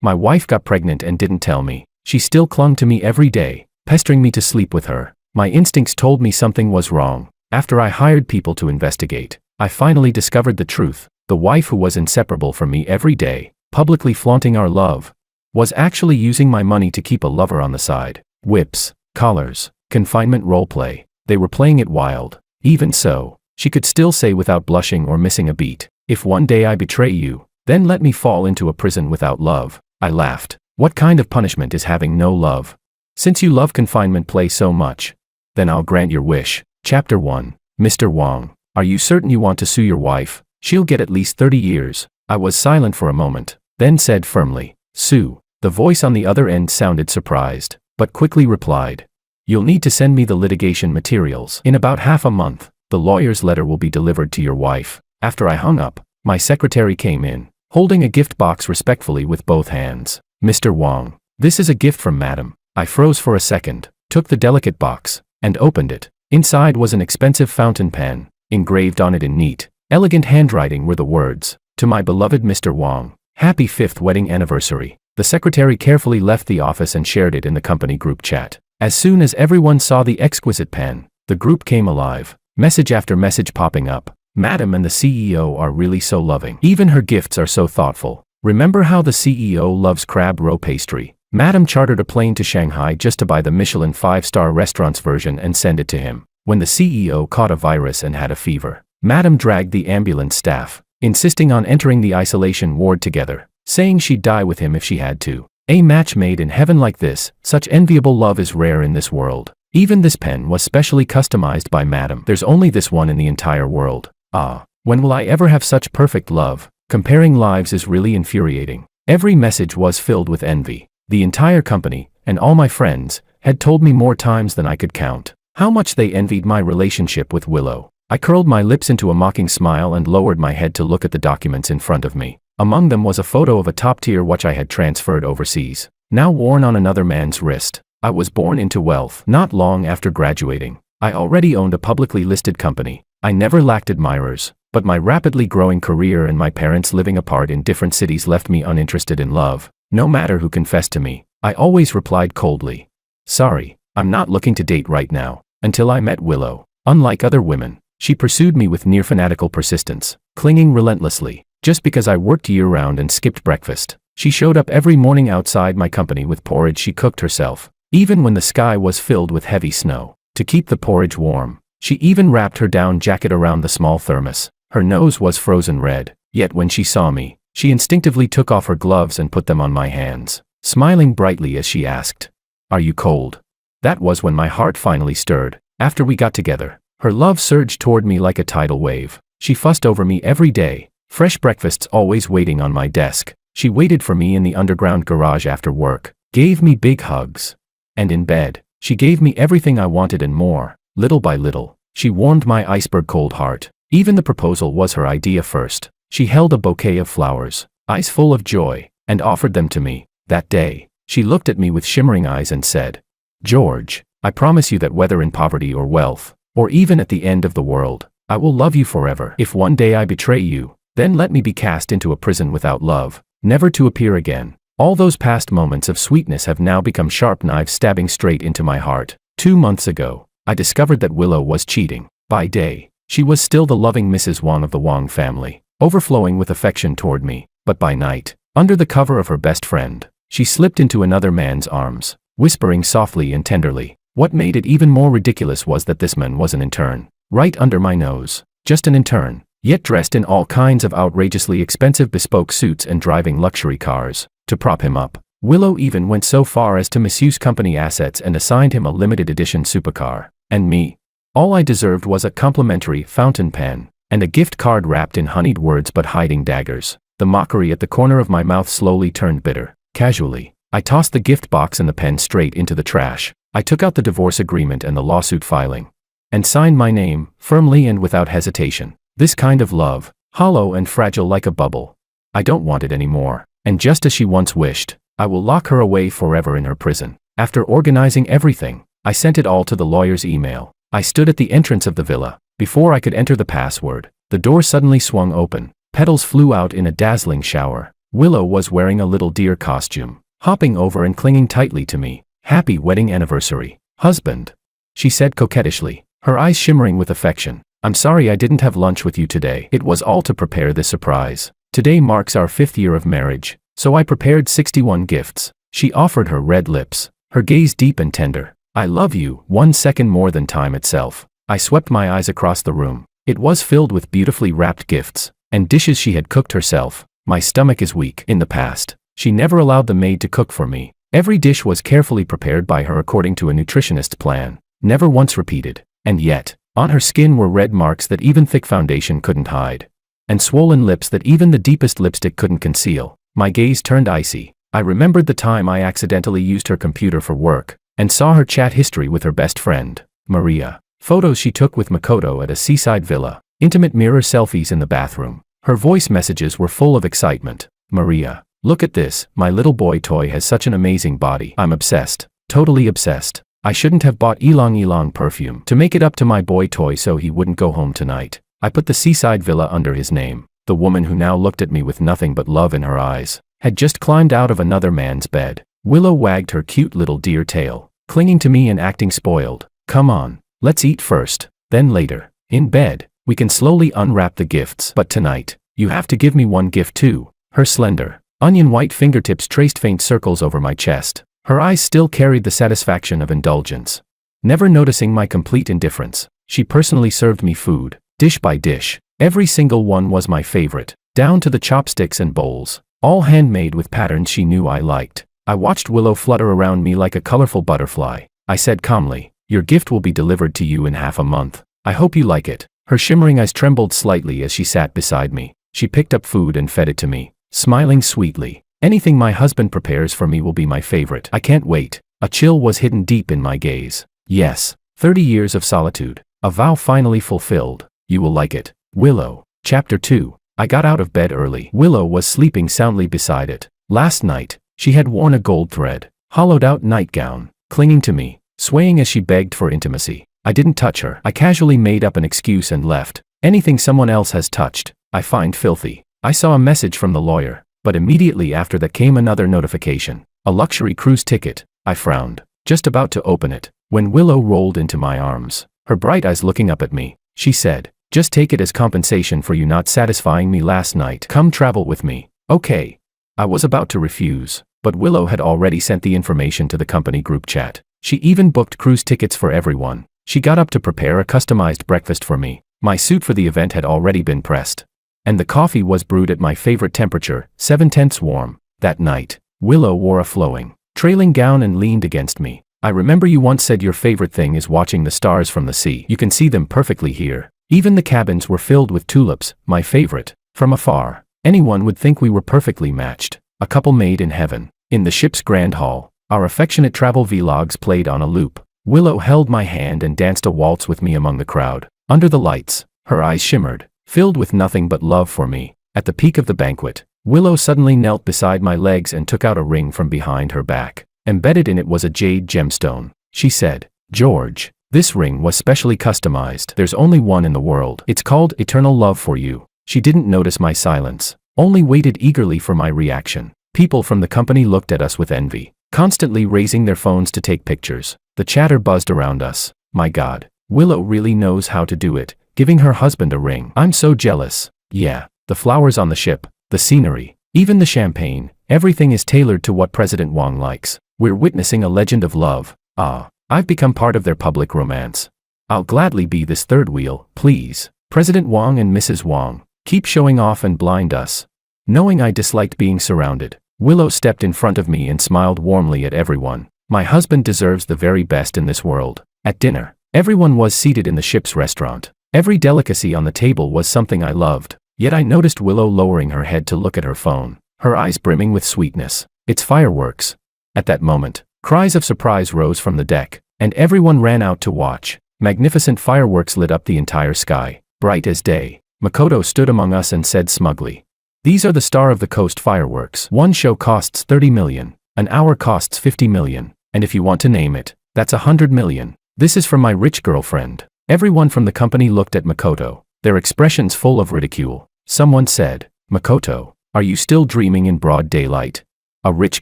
My wife got pregnant and didn't tell me. She still clung to me every day, pestering me to sleep with her. My instincts told me something was wrong. After I hired people to investigate, I finally discovered the truth. The wife who was inseparable from me every day, publicly flaunting our love, was actually using my money to keep a lover on the side. Whips, collars, confinement roleplay. They were playing it wild. Even so, she could still say without blushing or missing a beat, "If one day I betray you, then let me fall into a prison without love." I laughed. What kind of punishment is having no love? Since you love confinement play so much, then I'll grant your wish. Chapter 1. Mr. Wong, are you certain you want to sue your wife? She'll get at least 30 years. I was silent for a moment, then said firmly, "Sue." The voice on the other end sounded surprised, but quickly replied, "You'll need to send me the litigation materials. In about half a month, the lawyer's letter will be delivered to your wife." After I hung up, my secretary came in, holding a gift box respectfully with both hands. "Mr. Wong, this is a gift from Madam." I froze for a second, took the delicate box, and opened it. Inside was an expensive fountain pen. Engraved on it in neat, elegant handwriting were the words, "To my beloved Mr. Wong, happy 5th wedding anniversary." The secretary carefully left the office and shared it in the company group chat. As soon as everyone saw the exquisite pen, the group came alive, message after message popping up. "Madam and the CEO are really so loving. Even her gifts are so thoughtful. Remember how the CEO loves crab roe pastry? Madam chartered a plane to Shanghai just to buy the Michelin 5-star restaurant's version and send it to him. When the CEO caught a virus and had a fever, Madam dragged the ambulance staff, insisting on entering the isolation ward together, saying she'd die with him if she had to. A match made in heaven like this. Such enviable love is rare in this world. Even this pen was specially customized by Madam. There's only this one in the entire world. Ah, when will I ever have such perfect love? Comparing lives is really infuriating." Every message was filled with envy. The entire company, and all my friends, had told me more times than I could count how much they envied my relationship with Willow. I curled my lips into a mocking smile and lowered my head to look at the documents in front of me. Among them was a photo of a top-tier watch I had transferred overseas, now worn on another man's wrist. I was born into wealth. Not long after graduating, I already owned a publicly listed company. I never lacked admirers, but my rapidly growing career and my parents living apart in different cities left me uninterested in love. No matter who confessed to me, I always replied coldly, "Sorry, I'm not looking to date right now." Until I met Willow. Unlike other women, she pursued me with near fanatical persistence, clinging relentlessly. Just because I worked year-round and skipped breakfast, she showed up every morning outside my company with porridge she cooked herself, even when the sky was filled with heavy snow. To keep the porridge warm, she even wrapped her down jacket around the small thermos. Her nose was frozen red, yet when she saw me, she instinctively took off her gloves and put them on my hands, smiling brightly as she asked, "Are you cold?" That was when my heart finally stirred. After we got together, her love surged toward me like a tidal wave. She fussed over me every day, fresh breakfasts always waiting on my desk. She waited for me in the underground garage after work, gave me big hugs. And in bed, she gave me everything I wanted and more. Little by little, she warmed my iceberg cold heart. Even the proposal was her idea first. She held a bouquet of flowers, eyes full of joy, and offered them to me. That day, she looked at me with shimmering eyes and said, "George, I promise you that whether in poverty or wealth, or even at the end of the world, I will love you forever. If one day I betray you, then let me be cast into a prison without love, never to appear again." All those past moments of sweetness have now become sharp knives stabbing straight into my heart. 2 months ago, I discovered that Willow was cheating. By day, she was still the loving Mrs. Wong of the Wong family, overflowing with affection toward me. But by night, under the cover of her best friend, she slipped into another man's arms, whispering softly and tenderly. What made it even more ridiculous was that this man was an intern, right under my nose. Just an intern, yet dressed in all kinds of outrageously expensive bespoke suits and driving luxury cars. To prop him up, Willow even went so far as to misuse company assets and assigned him a limited edition supercar. And me? All I deserved was a complimentary fountain pen, and a gift card wrapped in honeyed words but hiding daggers. The mockery at the corner of my mouth slowly turned bitter. Casually, I tossed the gift box and the pen straight into the trash. I took out the divorce agreement and the lawsuit filing, and signed my name, firmly and without hesitation. This kind of love, hollow and fragile like a bubble. I don't want it anymore. And just as she once wished, I will lock her away forever in her prison. After organizing everything, I sent it all to the lawyer's email. I stood at the entrance of the villa. Before I could enter the password, the door suddenly swung open. Petals flew out in a dazzling shower. Willow was wearing a little deer costume, hopping over and clinging tightly to me. "Happy wedding anniversary, husband," she said coquettishly, her eyes shimmering with affection. "I'm sorry I didn't have lunch with you today. It was all to prepare this surprise. Today marks our 5th year of marriage, so I prepared 61 gifts." She offered her red lips, her gaze deep and tender. "I love you." 1 second more than time itself. I swept my eyes across the room. It was filled with beautifully wrapped gifts, and dishes she had cooked herself. My stomach is weak. In the past, she never allowed the maid to cook for me. Every dish was carefully prepared by her according to a nutritionist's plan, never once repeated. And yet, on her skin were red marks that even thick foundation couldn't hide, and swollen lips that even the deepest lipstick couldn't conceal. My gaze turned icy. I remembered the time I accidentally used her computer for work, and saw her chat history with her best friend, Maria. Photos she took with Makoto at a seaside villa, intimate mirror selfies in the bathroom. Her voice messages were full of excitement. "Maria, look at this, my little boy toy has such an amazing body. I'm obsessed, totally obsessed. I shouldn't have bought Ylang Ylang perfume to make it up to my boy toy so he wouldn't go home tonight. I put the seaside villa under his name." The woman, who now looked at me with nothing but love in her eyes, had just climbed out of another man's bed. Willow wagged her cute little deer tail, clinging to me and acting spoiled. "Come on, let's eat first, then later, in bed, we can slowly unwrap the gifts. But tonight, you have to give me one gift too." Her slender, onion-white fingertips traced faint circles over my chest. Her eyes still carried the satisfaction of indulgence. Never noticing my complete indifference, she personally served me food, dish by dish. Every single one was my favorite, down to the chopsticks and bowls, all handmade with patterns she knew I liked. I watched Willow flutter around me like a colorful butterfly. I said calmly, "Your gift will be delivered to you in half a month. I hope you like it." Her shimmering eyes trembled slightly as she sat beside me. She picked up food and fed it to me, smiling sweetly. "Anything my husband prepares for me will be my favorite. I can't wait." A chill was hidden deep in my gaze. Yes, 30 years of solitude, a vow finally fulfilled. "You will like it, Willow." Chapter 2. I got out of bed early. Willow was sleeping soundly beside it. Last night, she had worn a gold thread, hollowed-out nightgown, clinging to me, swaying as she begged for intimacy. I didn't touch her. I casually made up an excuse and left. Anything someone else has touched, I find filthy. I saw a message from the lawyer, but immediately after that came another notification. A luxury cruise ticket. I frowned, just about to open it, when Willow rolled into my arms, her bright eyes looking up at me. She said, "Just take it as compensation for you not satisfying me last night. Come travel with me." "Okay." I was about to refuse, but Willow had already sent the information to the company group chat. She even booked cruise tickets for everyone. She got up to prepare a customized breakfast for me. My suit for the event had already been pressed, and the coffee was brewed at my favorite temperature, 7/10 warm. That night, Willow wore a flowing, trailing gown and leaned against me. "I remember you once said your favorite thing is watching the stars from the sea. You can see them perfectly here." Even the cabins were filled with tulips, my favorite. From afar, anyone would think we were perfectly matched, a couple made in heaven. In the ship's grand hall, our affectionate travel vlogs played on a loop. Willow held my hand and danced a waltz with me among the crowd. Under the lights, her eyes shimmered, filled with nothing but love for me. At the peak of the banquet, Willow suddenly knelt beside my legs and took out a ring from behind her back. Embedded in it was a jade gemstone. She said, "George, this ring was specially customized. There's only one in the world. It's called Eternal Love for You." She didn't notice my silence, only waited eagerly for my reaction. People from the company looked at us with envy, constantly raising their phones to take pictures. The chatter buzzed around us. My God, Willow really knows how to do it, giving her husband a ring. I'm so jealous. Yeah, the flowers on the ship, the scenery, even the champagne, everything is tailored to what President Wang likes. We're witnessing a legend of love. I've become part of their public romance. I'll gladly be this third wheel, please. President Wang and Mrs. Wang, keep showing off and blind us. Knowing I disliked being surrounded, Willow stepped in front of me and smiled warmly at everyone. My husband deserves the very best in this world. At dinner, everyone was seated in the ship's restaurant. Every delicacy on the table was something I loved. Yet I noticed Willow lowering her head to look at her phone, her eyes brimming with sweetness. "It's fireworks." At that moment, cries of surprise rose from the deck, and everyone ran out to watch. Magnificent fireworks lit up the entire sky, bright as day. Makoto stood among us and said smugly, "These are the Star of the Coast fireworks. One show costs 30 million, an hour costs 50 million, and if you want to name it, that's 100 million. This is from my rich girlfriend." Everyone from the company looked at Makoto, their expressions full of ridicule. Someone said, "Makoto, Are you still dreaming in broad daylight? A rich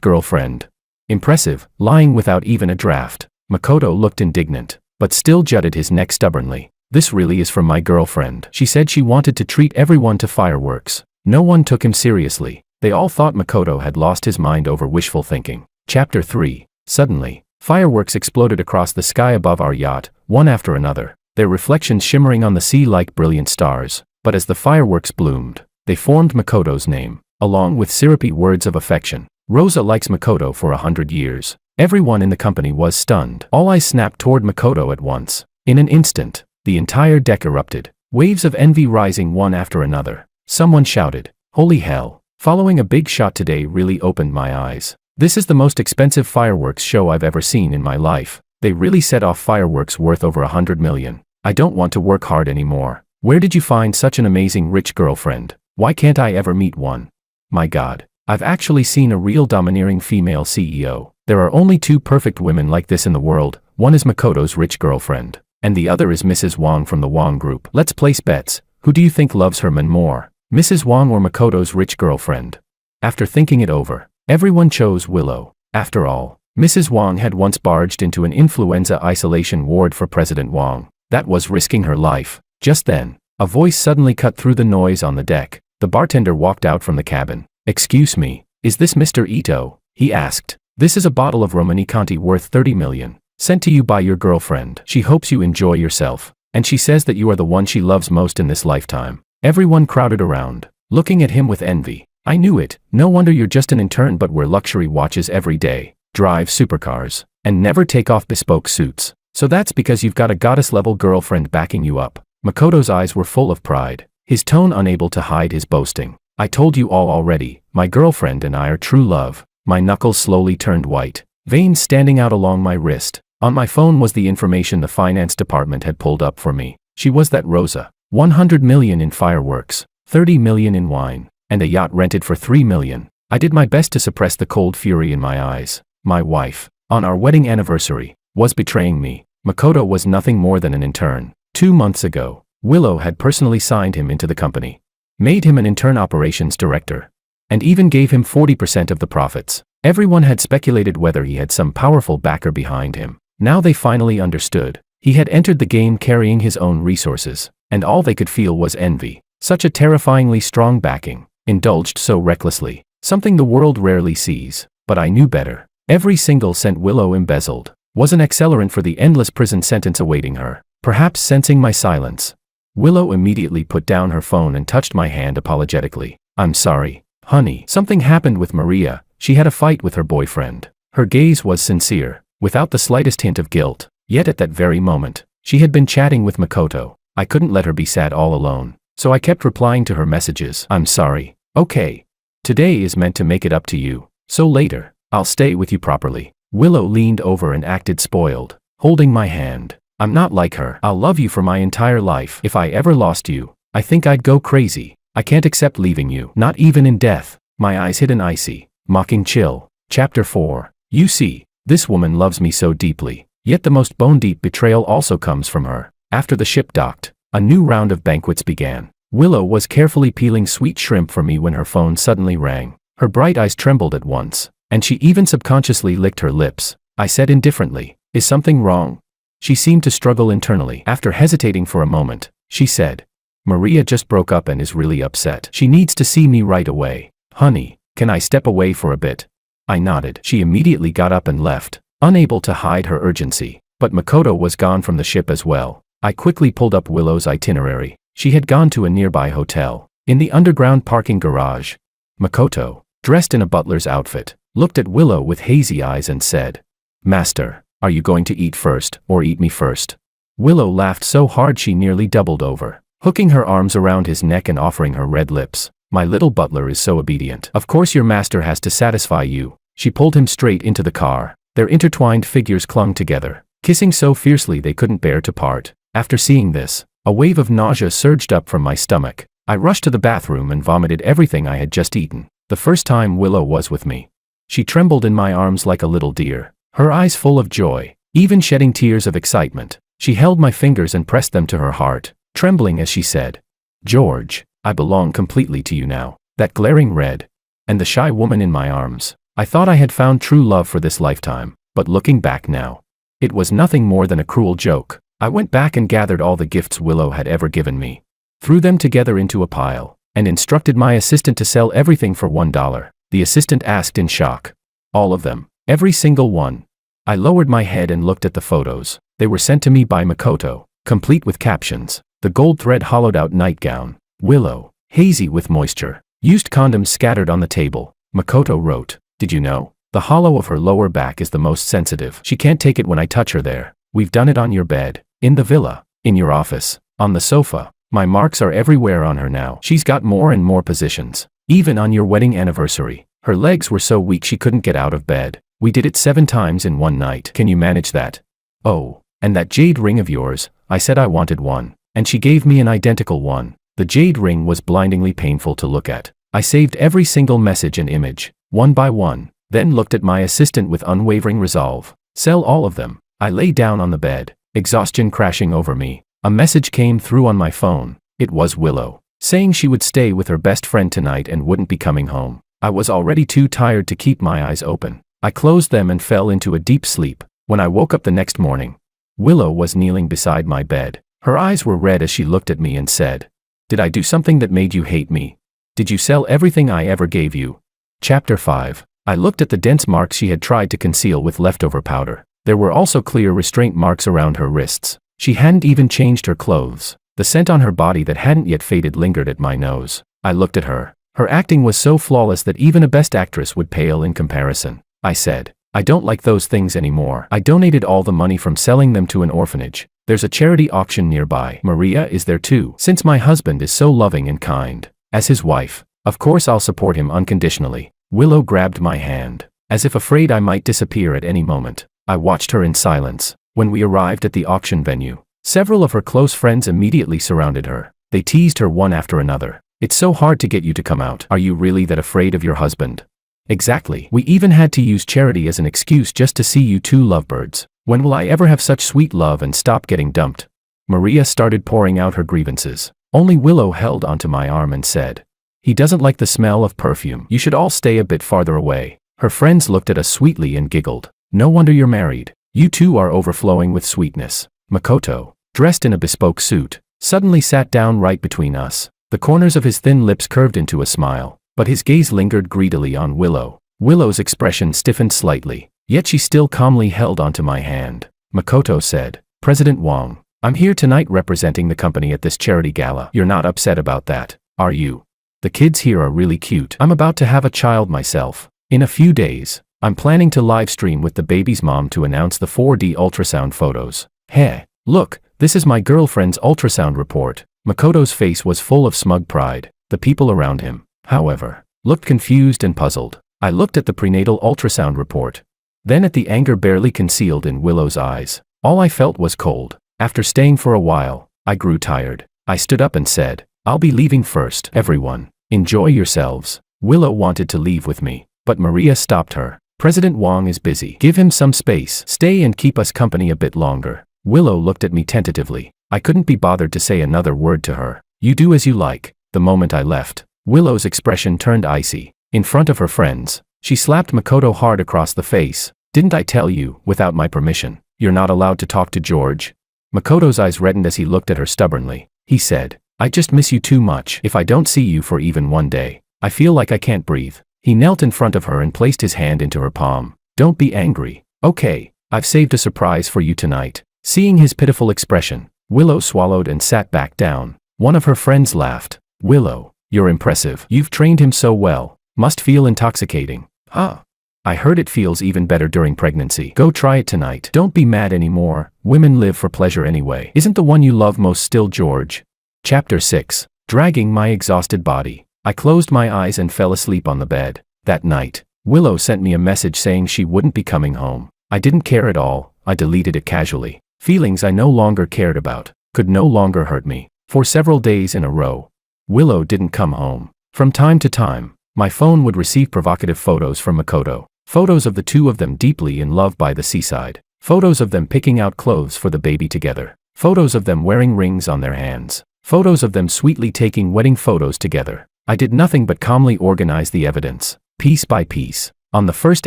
girlfriend. Impressive, lying without even a draft. Makoto looked indignant, but still jutted his neck stubbornly. This really is from my girlfriend. She said she wanted to treat everyone to fireworks. No one took him seriously. They all thought Makoto had lost his mind over wishful thinking. Chapter 3. Suddenly, fireworks exploded across the sky above our yacht, one after another, their reflections shimmering on the sea like brilliant stars. But as the fireworks bloomed, they formed Makoto's name, along with syrupy words of affection. Rosa likes Makoto for 100 years. Everyone in the company was stunned. All eyes snapped toward Makoto at once. In an instant, the entire deck erupted, waves of envy rising one after another. Someone shouted, "Holy hell, following a big shot today really opened my eyes. This is the most expensive fireworks show I've ever seen in my life. They really set off fireworks worth over 100 million. I don't want to work hard anymore. Where did you find such an amazing rich girlfriend? Why can't I ever meet one? My God, I've actually seen a real domineering female CEO. There are only two perfect women like this in the world. One is Makoto's rich girlfriend, and the other is Mrs. Wang from the Wang Group. Let's place bets. Who do you think loves her man more, Mrs. Wang or Makoto's rich girlfriend?" After thinking it over, everyone chose Willow. After all, Mrs. Wang had once barged into an influenza isolation ward for President Wang. That was risking her life. Just then, a voice suddenly cut through the noise on the deck. The bartender walked out from the cabin. "Excuse me, is this Mr. Ito?" he asked. "This is a bottle of Romani Conti worth 30 million, sent to you by your girlfriend. She hopes you enjoy yourself, and she says that you are the one she loves most in this lifetime." Everyone crowded around, looking at him with envy. "I knew it. No wonder you're just an intern but wear luxury watches every day, drive supercars, and never take off bespoke suits. So that's because you've got a goddess-level girlfriend backing you up." Makoto's eyes were full of pride, his tone unable to hide his boasting. "I told you all already, my girlfriend and I are true love." My knuckles slowly turned white, veins standing out along my wrist. On my phone was the information the finance department had pulled up for me. She was that Rosa. 100 million in fireworks, 30 million in wine, and a yacht rented for 3 million. I did my best to suppress the cold fury in my eyes. My wife, on our wedding anniversary, was betraying me. Makoto was nothing more than an intern. 2 months ago, Willow had personally signed him into the company, made him an intern operations director, and even gave him 40% of the profits. Everyone had speculated whether he had some powerful backer behind him. Now they finally understood. He had entered the game carrying his own resources, and all they could feel was envy. Such a terrifyingly strong backing, indulged so recklessly, something the world rarely sees. But I knew better. Every single cent Willow embezzled was an accelerant for the endless prison sentence awaiting her. Perhaps sensing my silence, Willow immediately put down her phone and touched my hand apologetically. "I'm sorry, honey. Something happened with Maria. She had a fight with her boyfriend." Her gaze was sincere, without the slightest hint of guilt. Yet at that very moment, she had been chatting with Makoto. I couldn't let her be sad all alone, so I kept replying to her messages. "I'm sorry. Okay. Today is meant to make it up to you, so later, I'll stay with you properly." Willow leaned over and acted spoiled, holding my hand. "I'm not like her. I'll love you for my entire life. If I ever lost you, I think I'd go crazy. I can't accept leaving you, not even in death." My eyes hid an icy, mocking chill. Chapter 4. You see, this woman loves me so deeply, yet the most bone-deep betrayal also comes from her. After the ship docked, a new round of banquets began. Willow was carefully peeling sweet shrimp for me when her phone suddenly rang. Her bright eyes trembled at once, and she even subconsciously licked her lips. I said indifferently, "Is something wrong?" She seemed to struggle internally. After hesitating for a moment, she said, "Maria just broke up and is really upset. She needs to see me right away. Honey, can I step away for a bit?" I nodded. She immediately got up and left, unable to hide her urgency. But Makoto was gone from the ship as well. I quickly pulled up Willow's itinerary. She had gone to a nearby hotel, in the underground parking garage. Makoto, dressed in a butler's outfit, looked at Willow with hazy eyes and said, "Master, are you going to eat first, or eat me first?" Willow laughed so hard she nearly doubled over, hooking her arms around his neck and offering her red lips. "My little butler is so obedient. Of course your master has to satisfy you." She pulled him straight into the car. Their intertwined figures clung together, kissing so fiercely they couldn't bear to part. After seeing this, a wave of nausea surged up from my stomach. I rushed to the bathroom and vomited everything I had just eaten. The first time Willow was with me, she trembled in my arms like a little deer, her eyes full of joy, even shedding tears of excitement. She held my fingers and pressed them to her heart, trembling as she said, "George, I belong completely to you now. that glaring red, and the shy woman in my arms. I thought I had found true love for this lifetime, but looking back now, it was nothing more than a cruel joke. I went back and gathered all the gifts Willow had ever given me, threw them together into a pile, and instructed my assistant to sell everything for $1. The assistant asked in shock. All of them, every single one. I lowered my head and looked at the photos. They were sent to me by Makoto, complete with captions. The gold thread hollowed out nightgown, Willow, hazy with moisture, used condoms scattered on the table. Makoto wrote, "Did you know? The hollow of her lower back is the most sensitive. She can't take it when I touch her there. We've done it on your bed, in the villa, in your office, on the sofa. My marks are everywhere on her now. She's got more and more positions. Even on your wedding anniversary. Her legs were so weak she couldn't get out of bed. We did it 7 times in one night. Can you manage that? Oh, and that jade ring of yours, I said I wanted one, and she gave me an identical one. The jade ring was blindingly painful to look at. I saved every single message and image, one by one, then looked at my assistant with unwavering resolve. Sell all of them. I lay down on the bed, exhaustion crashing over me. A message came through on my phone. It was Willow, saying she would stay with her best friend tonight and wouldn't be coming home. I was already too tired to keep my eyes open. I closed them and fell into a deep sleep. When I woke up the next morning, Willow was kneeling beside my bed. Her eyes were red as she looked at me and said, "Did I do something that made you hate me? Did you sell everything I ever gave you?" Chapter 5. I looked at the dense marks she had tried to conceal with leftover powder. There were also clear restraint marks around her wrists. She hadn't even changed her clothes. The scent on her body that hadn't yet faded lingered at my nose. I looked at her. Her acting was so flawless that even a best actress would pale in comparison. I said, "I don't like those things anymore. I donated all the money from selling them to an orphanage. There's a charity auction nearby. Maria is there too. Since my husband is so loving and kind, as his wife, of course I'll support him unconditionally." Willow grabbed my hand, as if afraid I might disappear at any moment. I watched her in silence. When we arrived at the auction venue, several of her close friends immediately surrounded her. They teased her one after another. "It's so hard to get you to come out. Are you really that afraid of your husband?" "Exactly. We even had to use charity as an excuse just to see you two lovebirds. When will I ever have such sweet love and stop getting dumped?" Maria started pouring out her grievances. Only Willow held onto my arm and said, "He doesn't like the smell of perfume. You should all stay a bit farther away." Her friends looked at us sweetly and giggled. "No wonder you're married. You two are overflowing with sweetness." Makoto, dressed in a bespoke suit, suddenly sat down right between us. The corners of his thin lips curved into a smile, but his gaze lingered greedily on Willow. Willow's expression stiffened slightly, yet she still calmly held onto my hand. Makoto said, "President Wong, I'm here tonight representing the company at this charity gala. You're not upset about that, are you? The kids here are really cute. I'm about to have a child myself. In a few days, I'm planning to live stream with the baby's mom to announce the 4D ultrasound photos. Hey, look, this is my girlfriend's ultrasound report." Makoto's face was full of smug pride. The people around him, however, looked confused and puzzled. I looked at the prenatal ultrasound report, then at the anger barely concealed in Willow's eyes. All I felt was cold. After staying for a while, I grew tired. I stood up and said, "I'll be leaving first. Everyone, enjoy yourselves." Willow wanted to leave with me, but Maria stopped her. "President Wong is busy. Give him some space. Stay and keep us company a bit longer." Willow looked at me tentatively. I couldn't be bothered to say another word to her. "You do as you like." The moment I left, Willow's expression turned icy. In front of her friends, she slapped Makoto hard across the face. "Didn't I tell you, without my permission, you're not allowed to talk to George?" Makoto's eyes reddened as he looked at her stubbornly. He said, "I just miss you too much. If I don't see you for even one day, I feel like I can't breathe." He knelt in front of her and placed his hand into her palm. "Don't be angry, okay? I've saved a surprise for you tonight." Seeing his pitiful expression, Willow swallowed and sat back down. One of her friends laughed. "Willow, you're impressive. You've trained him so well. Must feel intoxicating." "Huh? I heard it feels even better during pregnancy. Go try it tonight. Don't be mad anymore. Women live for pleasure anyway. Isn't the one you love most still George?" Chapter 6. Dragging my exhausted body, I closed my eyes and fell asleep on the bed. That night, Willow sent me a message saying she wouldn't be coming home. I didn't care at all. I deleted it casually. Feelings I no longer cared about could no longer hurt me. For several days in a row, Willow didn't come home. From time to time, my phone would receive provocative photos from Makoto. Photos of the two of them deeply in love by the seaside. Photos of them picking out clothes for the baby together. Photos of them wearing rings on their hands. Photos of them sweetly taking wedding photos together. I did nothing but calmly organize the evidence, piece by piece. On the first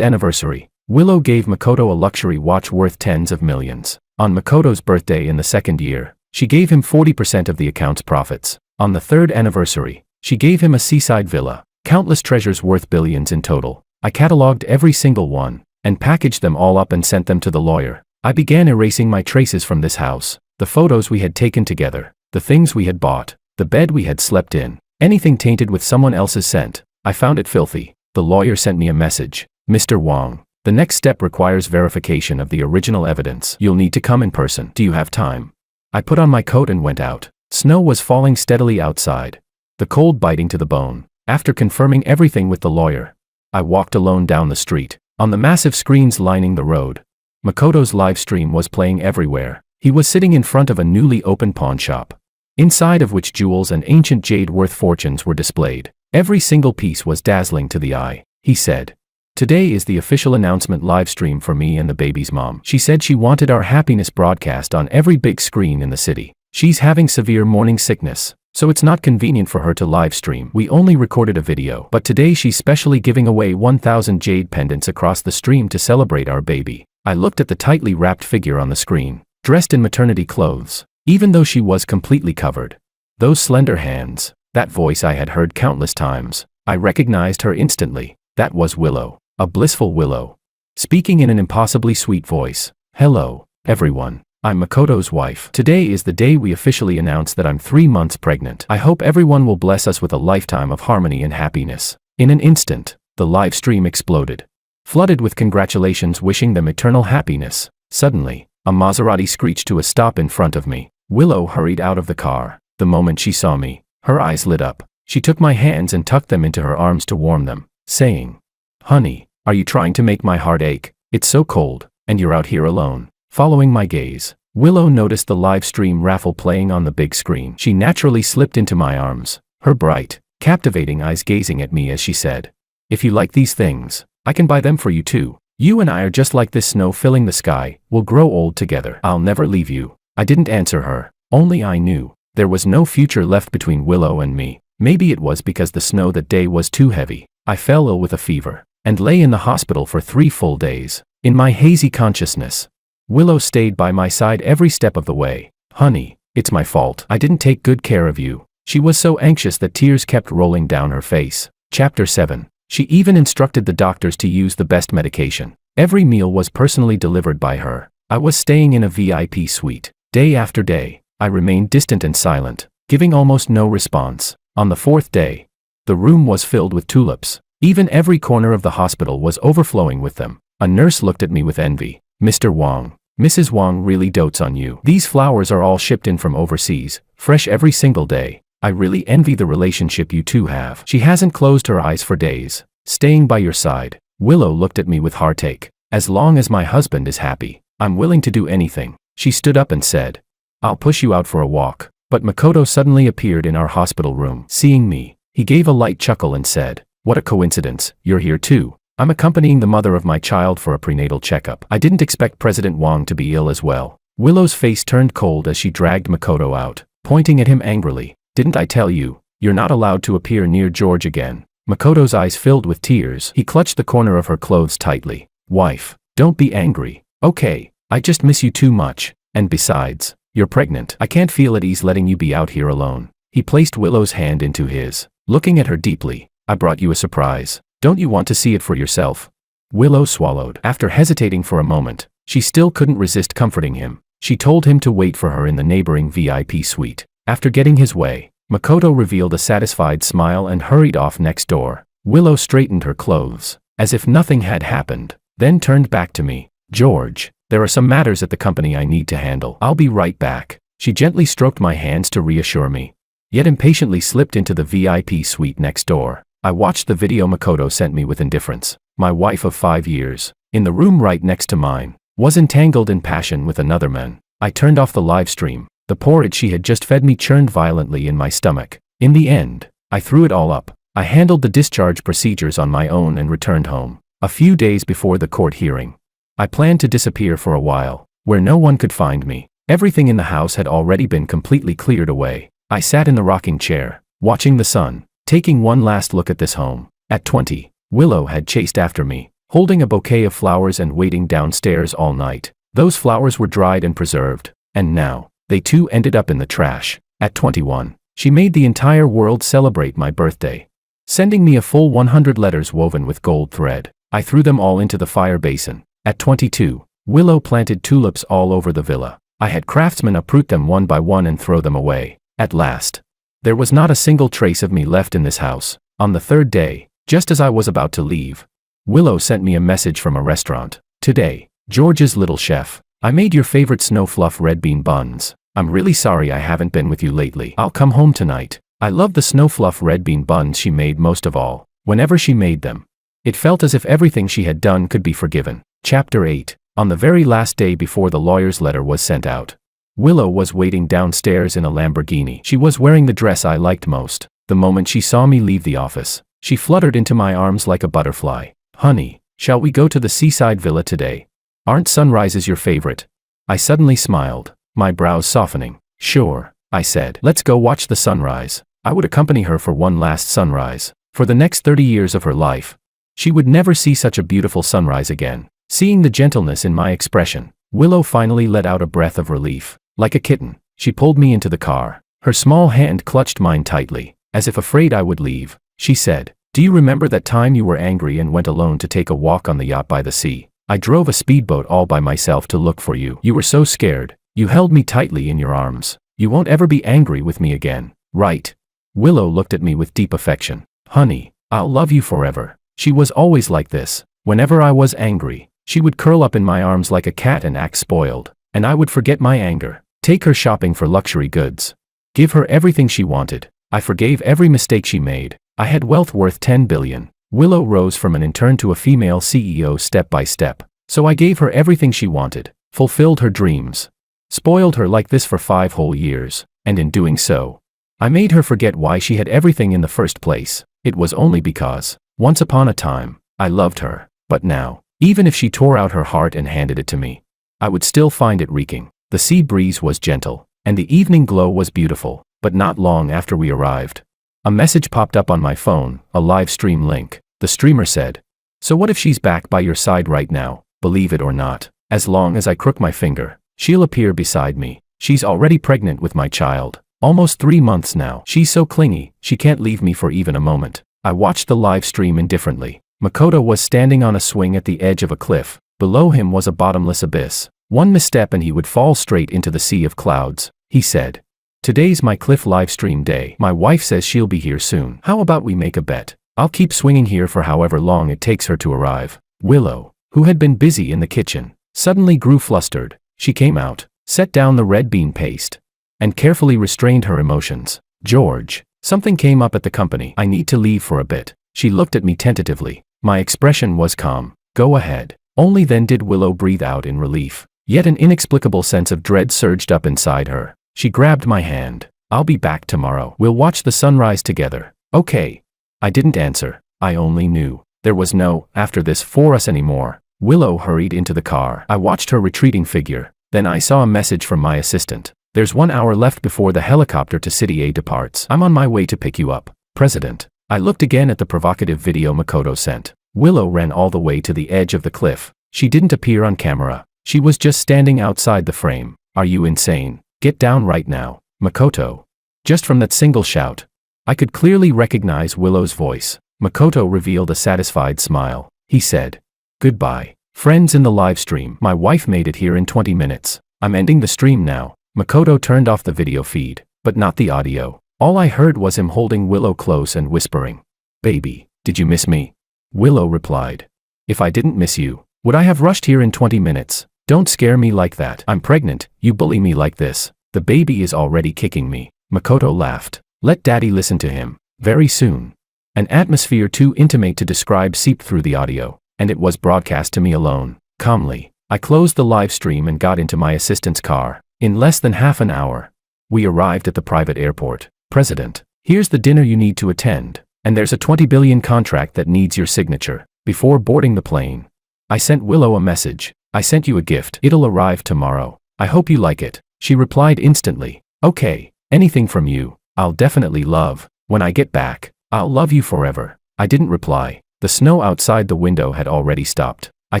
anniversary, Willow gave Makoto a luxury watch worth tens of millions. On Makoto's birthday in the second year, she gave him 40% of the account's profits. On the third anniversary, she gave him a seaside villa, countless treasures worth billions in total. I cataloged every single one, and packaged them all up and sent them to the lawyer. I began erasing my traces from this house, the photos we had taken together, the things we had bought, the bed we had slept in, anything tainted with someone else's scent. I found it filthy. The lawyer sent me a message. Mr. Wong, the next step requires verification of the original evidence. You'll need to come in person. Do you have time? I put on my coat and went out. Snow was falling steadily outside, the cold biting to the bone. After confirming everything with the lawyer, I walked alone down the street. On the massive screens lining the road, Makoto's live stream was playing everywhere. He was sitting in front of a newly opened pawn shop, inside of which jewels and ancient jade worth fortunes were displayed. Every single piece was dazzling to the eye. He said, "Today is the official announcement live stream for me and the baby's mom." She said she wanted our happiness broadcast on every big screen in the city. She's having severe morning sickness, so it's not convenient for her to live stream. We only recorded a video, but today she's specially giving away 1,000 jade pendants across the stream to celebrate our baby. I looked at the tightly wrapped figure on the screen, dressed in maternity clothes, even though she was completely covered. Those slender hands, that voice I had heard countless times. I recognized her instantly. That was Willow, a blissful Willow, speaking in an impossibly sweet voice. "Hello, everyone. I'm Makoto's wife. Today is the day we officially announce that I'm 3 months pregnant. I hope everyone will bless us with a lifetime of harmony and happiness." In an instant, the live stream exploded, flooded with congratulations wishing them eternal happiness. Suddenly, a Maserati screeched to a stop in front of me. Willow hurried out of the car. The moment she saw me, her eyes lit up. She took my hands and tucked them into her arms to warm them, saying, "Honey, are you trying to make my heart ache? It's so cold, and you're out here alone." Following my gaze, Willow noticed the live stream raffle playing on the big screen. She naturally slipped into my arms, her bright, captivating eyes gazing at me as she said, "If you like these things, I can buy them for you too. You and I are just like this snow filling the sky. We'll grow old together. I'll never leave you." I didn't answer her, only I knew there was no future left between Willow and me. Maybe it was because the snow that day was too heavy. I fell ill with a fever, and lay in the hospital for 3 full days. In my hazy consciousness, Willow stayed by my side every step of the way. "Honey, it's my fault. I didn't take good care of you." She was so anxious that tears kept rolling down her face. Chapter 7. She even instructed the doctors to use the best medication. Every meal was personally delivered by her. I was staying in a VIP suite. Day after day, I remained distant and silent, giving almost no response. On the 4th day, the room was filled with tulips. Even every corner of the hospital was overflowing with them. A nurse looked at me with envy. "Mr. Wong, Mrs. Wong really dotes on you. These flowers are all shipped in from overseas, fresh every single day. I really envy the relationship you two have." She hasn't closed her eyes for days, staying by your side. Willow looked at me with heartache. "As long as my husband is happy, I'm willing to do anything." She stood up and said, "I'll push you out for a walk." But Makoto suddenly appeared in our hospital room. Seeing me, he gave a light chuckle and said, "What a coincidence, you're here too. I'm accompanying the mother of my child for a prenatal checkup. I didn't expect President Wong to be ill as well." Willow's face turned cold as she dragged Makoto out, pointing at him angrily. "Didn't I tell you, you're not allowed to appear near George again?" Makoto's eyes filled with tears. He clutched the corner of her clothes tightly. "Wife, don't be angry. Okay, I just miss you too much. And besides, you're pregnant. I can't feel at ease letting you be out here alone." He placed Willow's hand into his, looking at her deeply. "I brought you a surprise. Don't you want to see it for yourself?" Willow swallowed. After hesitating for a moment, she still couldn't resist comforting him. She told him to wait for her in the neighboring VIP suite. After getting his way, Makoto revealed a satisfied smile and hurried off next door. Willow straightened her clothes, as if nothing had happened, then turned back to me. "George, there are some matters at the company I need to handle. I'll be right back." She gently stroked my hands to reassure me, yet impatiently slipped into the VIP suite next door. I watched the video Makoto sent me with indifference. My wife of 5 years, in the room right next to mine, was entangled in passion with another man. I turned off the live stream. The porridge she had just fed me churned violently in my stomach. In the end, I threw it all up. I handled the discharge procedures on my own and returned home. A few days before the court hearing, I planned to disappear for a while, where no one could find me. Everything in the house had already been completely cleared away. I sat in the rocking chair, watching the sun, taking one last look at this home. At 20, Willow had chased after me, holding a bouquet of flowers and waiting downstairs all night. Those flowers were dried and preserved, and now, they too ended up in the trash. At 21, she made the entire world celebrate my birthday, sending me a full 100 letters woven with gold thread. I threw them all into the fire basin. At 22, Willow planted tulips all over the villa. I had craftsmen uproot them one by one and throw them away. At last, there was not a single trace of me left in this house. On the third day, just as I was about to leave, Willow sent me a message from a restaurant. Today, George's little chef, I made your favorite snow fluff red bean buns. I'm really sorry I haven't been with you lately. I'll come home tonight. I love the snow fluff red bean buns she made most of all. Whenever she made them, it felt as if everything she had done could be forgiven. Chapter 8. On the very last day before the lawyer's letter was sent out, Willow was waiting downstairs in a Lamborghini. She was wearing the dress I liked most. The moment she saw me leave the office, she fluttered into my arms like a butterfly. Honey, shall we go to the seaside villa today? Aren't sunrises your favorite? I suddenly smiled, my brows softening. Sure, I said. Let's go watch the sunrise. I would accompany her for one last sunrise. For the next 30 years of her life, she would never see such a beautiful sunrise again. Seeing the gentleness in my expression, Willow finally let out a breath of relief. Like a kitten, she pulled me into the car. Her small hand clutched mine tightly, as if afraid I would leave. She said, "Do you remember that time you were angry and went alone to take a walk on the yacht by the sea? I drove a speedboat all by myself to look for you. You were so scared. You held me tightly in your arms. You won't ever be angry with me again, right?" Willow looked at me with deep affection. "Honey, I'll love you forever." She was always like this. Whenever I was angry, she would curl up in my arms like a cat and act spoiled, and I would forget my anger, take her shopping for luxury goods, give her everything she wanted. I forgave every mistake she made. I had wealth worth 10 billion. Willow rose from an intern to a female CEO step by step. So I gave her everything she wanted, fulfilled her dreams, spoiled her like this for 5 whole years, and in doing so, I made her forget why she had everything in the first place. It was only because, once upon a time, I loved her. But now, even if she tore out her heart and handed it to me, I would still find it reeking. The sea breeze was gentle, and the evening glow was beautiful, but not long after we arrived, a message popped up on my phone, a live stream link. The streamer said, "So what if she's back by your side right now? Believe it or not, as long as I crook my finger, she'll appear beside me. She's already pregnant with my child. Almost 3 months now. She's so clingy, she can't leave me for even a moment." I watched the live stream indifferently. Makoto was standing on a swing at the edge of a cliff. Below him was a bottomless abyss. One misstep and he would fall straight into the sea of clouds. He said, "Today's my cliff livestream day. My wife says she'll be here soon. How about we make a bet? I'll keep swinging here for however long it takes her to arrive." Willow, who had been busy in the kitchen, suddenly grew flustered. She came out, set down the red bean paste, and carefully restrained her emotions. "George, something came up at the company. I need to leave for a bit." She looked at me tentatively. My expression was calm. "Go ahead." Only then did Willow breathe out in relief. Yet an inexplicable sense of dread surged up inside her. She grabbed my hand. "I'll be back tomorrow. We'll watch the sunrise together." "Okay." I didn't answer. I only knew there was no after this for us anymore. Willow hurried into the car. I watched her retreating figure. Then I saw a message from my assistant. "There's 1 hour left before the helicopter to City A departs. I'm on my way to pick you up, President." I looked again at the provocative video Makoto sent. Willow ran all the way to the edge of the cliff. She didn't appear on camera. She was just standing outside the frame. "Are you insane? Get down right now, Makoto." Just from that single shout, I could clearly recognize Willow's voice. Makoto revealed a satisfied smile. He said, "Goodbye, friends in the live stream. My wife made it here in 20 minutes. I'm ending the stream now." Makoto turned off the video feed, but not the audio. All I heard was him holding Willow close and whispering, "Baby, did you miss me?" Willow replied, "If I didn't miss you, would I have rushed here in 20 minutes? Don't scare me like that. I'm pregnant. You bully me like this. The baby is already kicking me." Makoto laughed. "Let daddy listen to him. Very soon." An atmosphere too intimate to describe seeped through the audio, and it was broadcast to me alone. Calmly, I closed the live stream and got into my assistant's car. In less than half an hour, we arrived at the private airport. "President, here's the dinner you need to attend, and there's a 20 billion contract that needs your signature." Before boarding the plane, I sent Willow a message. "I sent you a gift. It'll arrive tomorrow. I hope you like it." She replied instantly, "Okay, anything from you." I'll definitely love. When I get back, I'll love you forever. I didn't reply. The snow outside the window had already stopped. I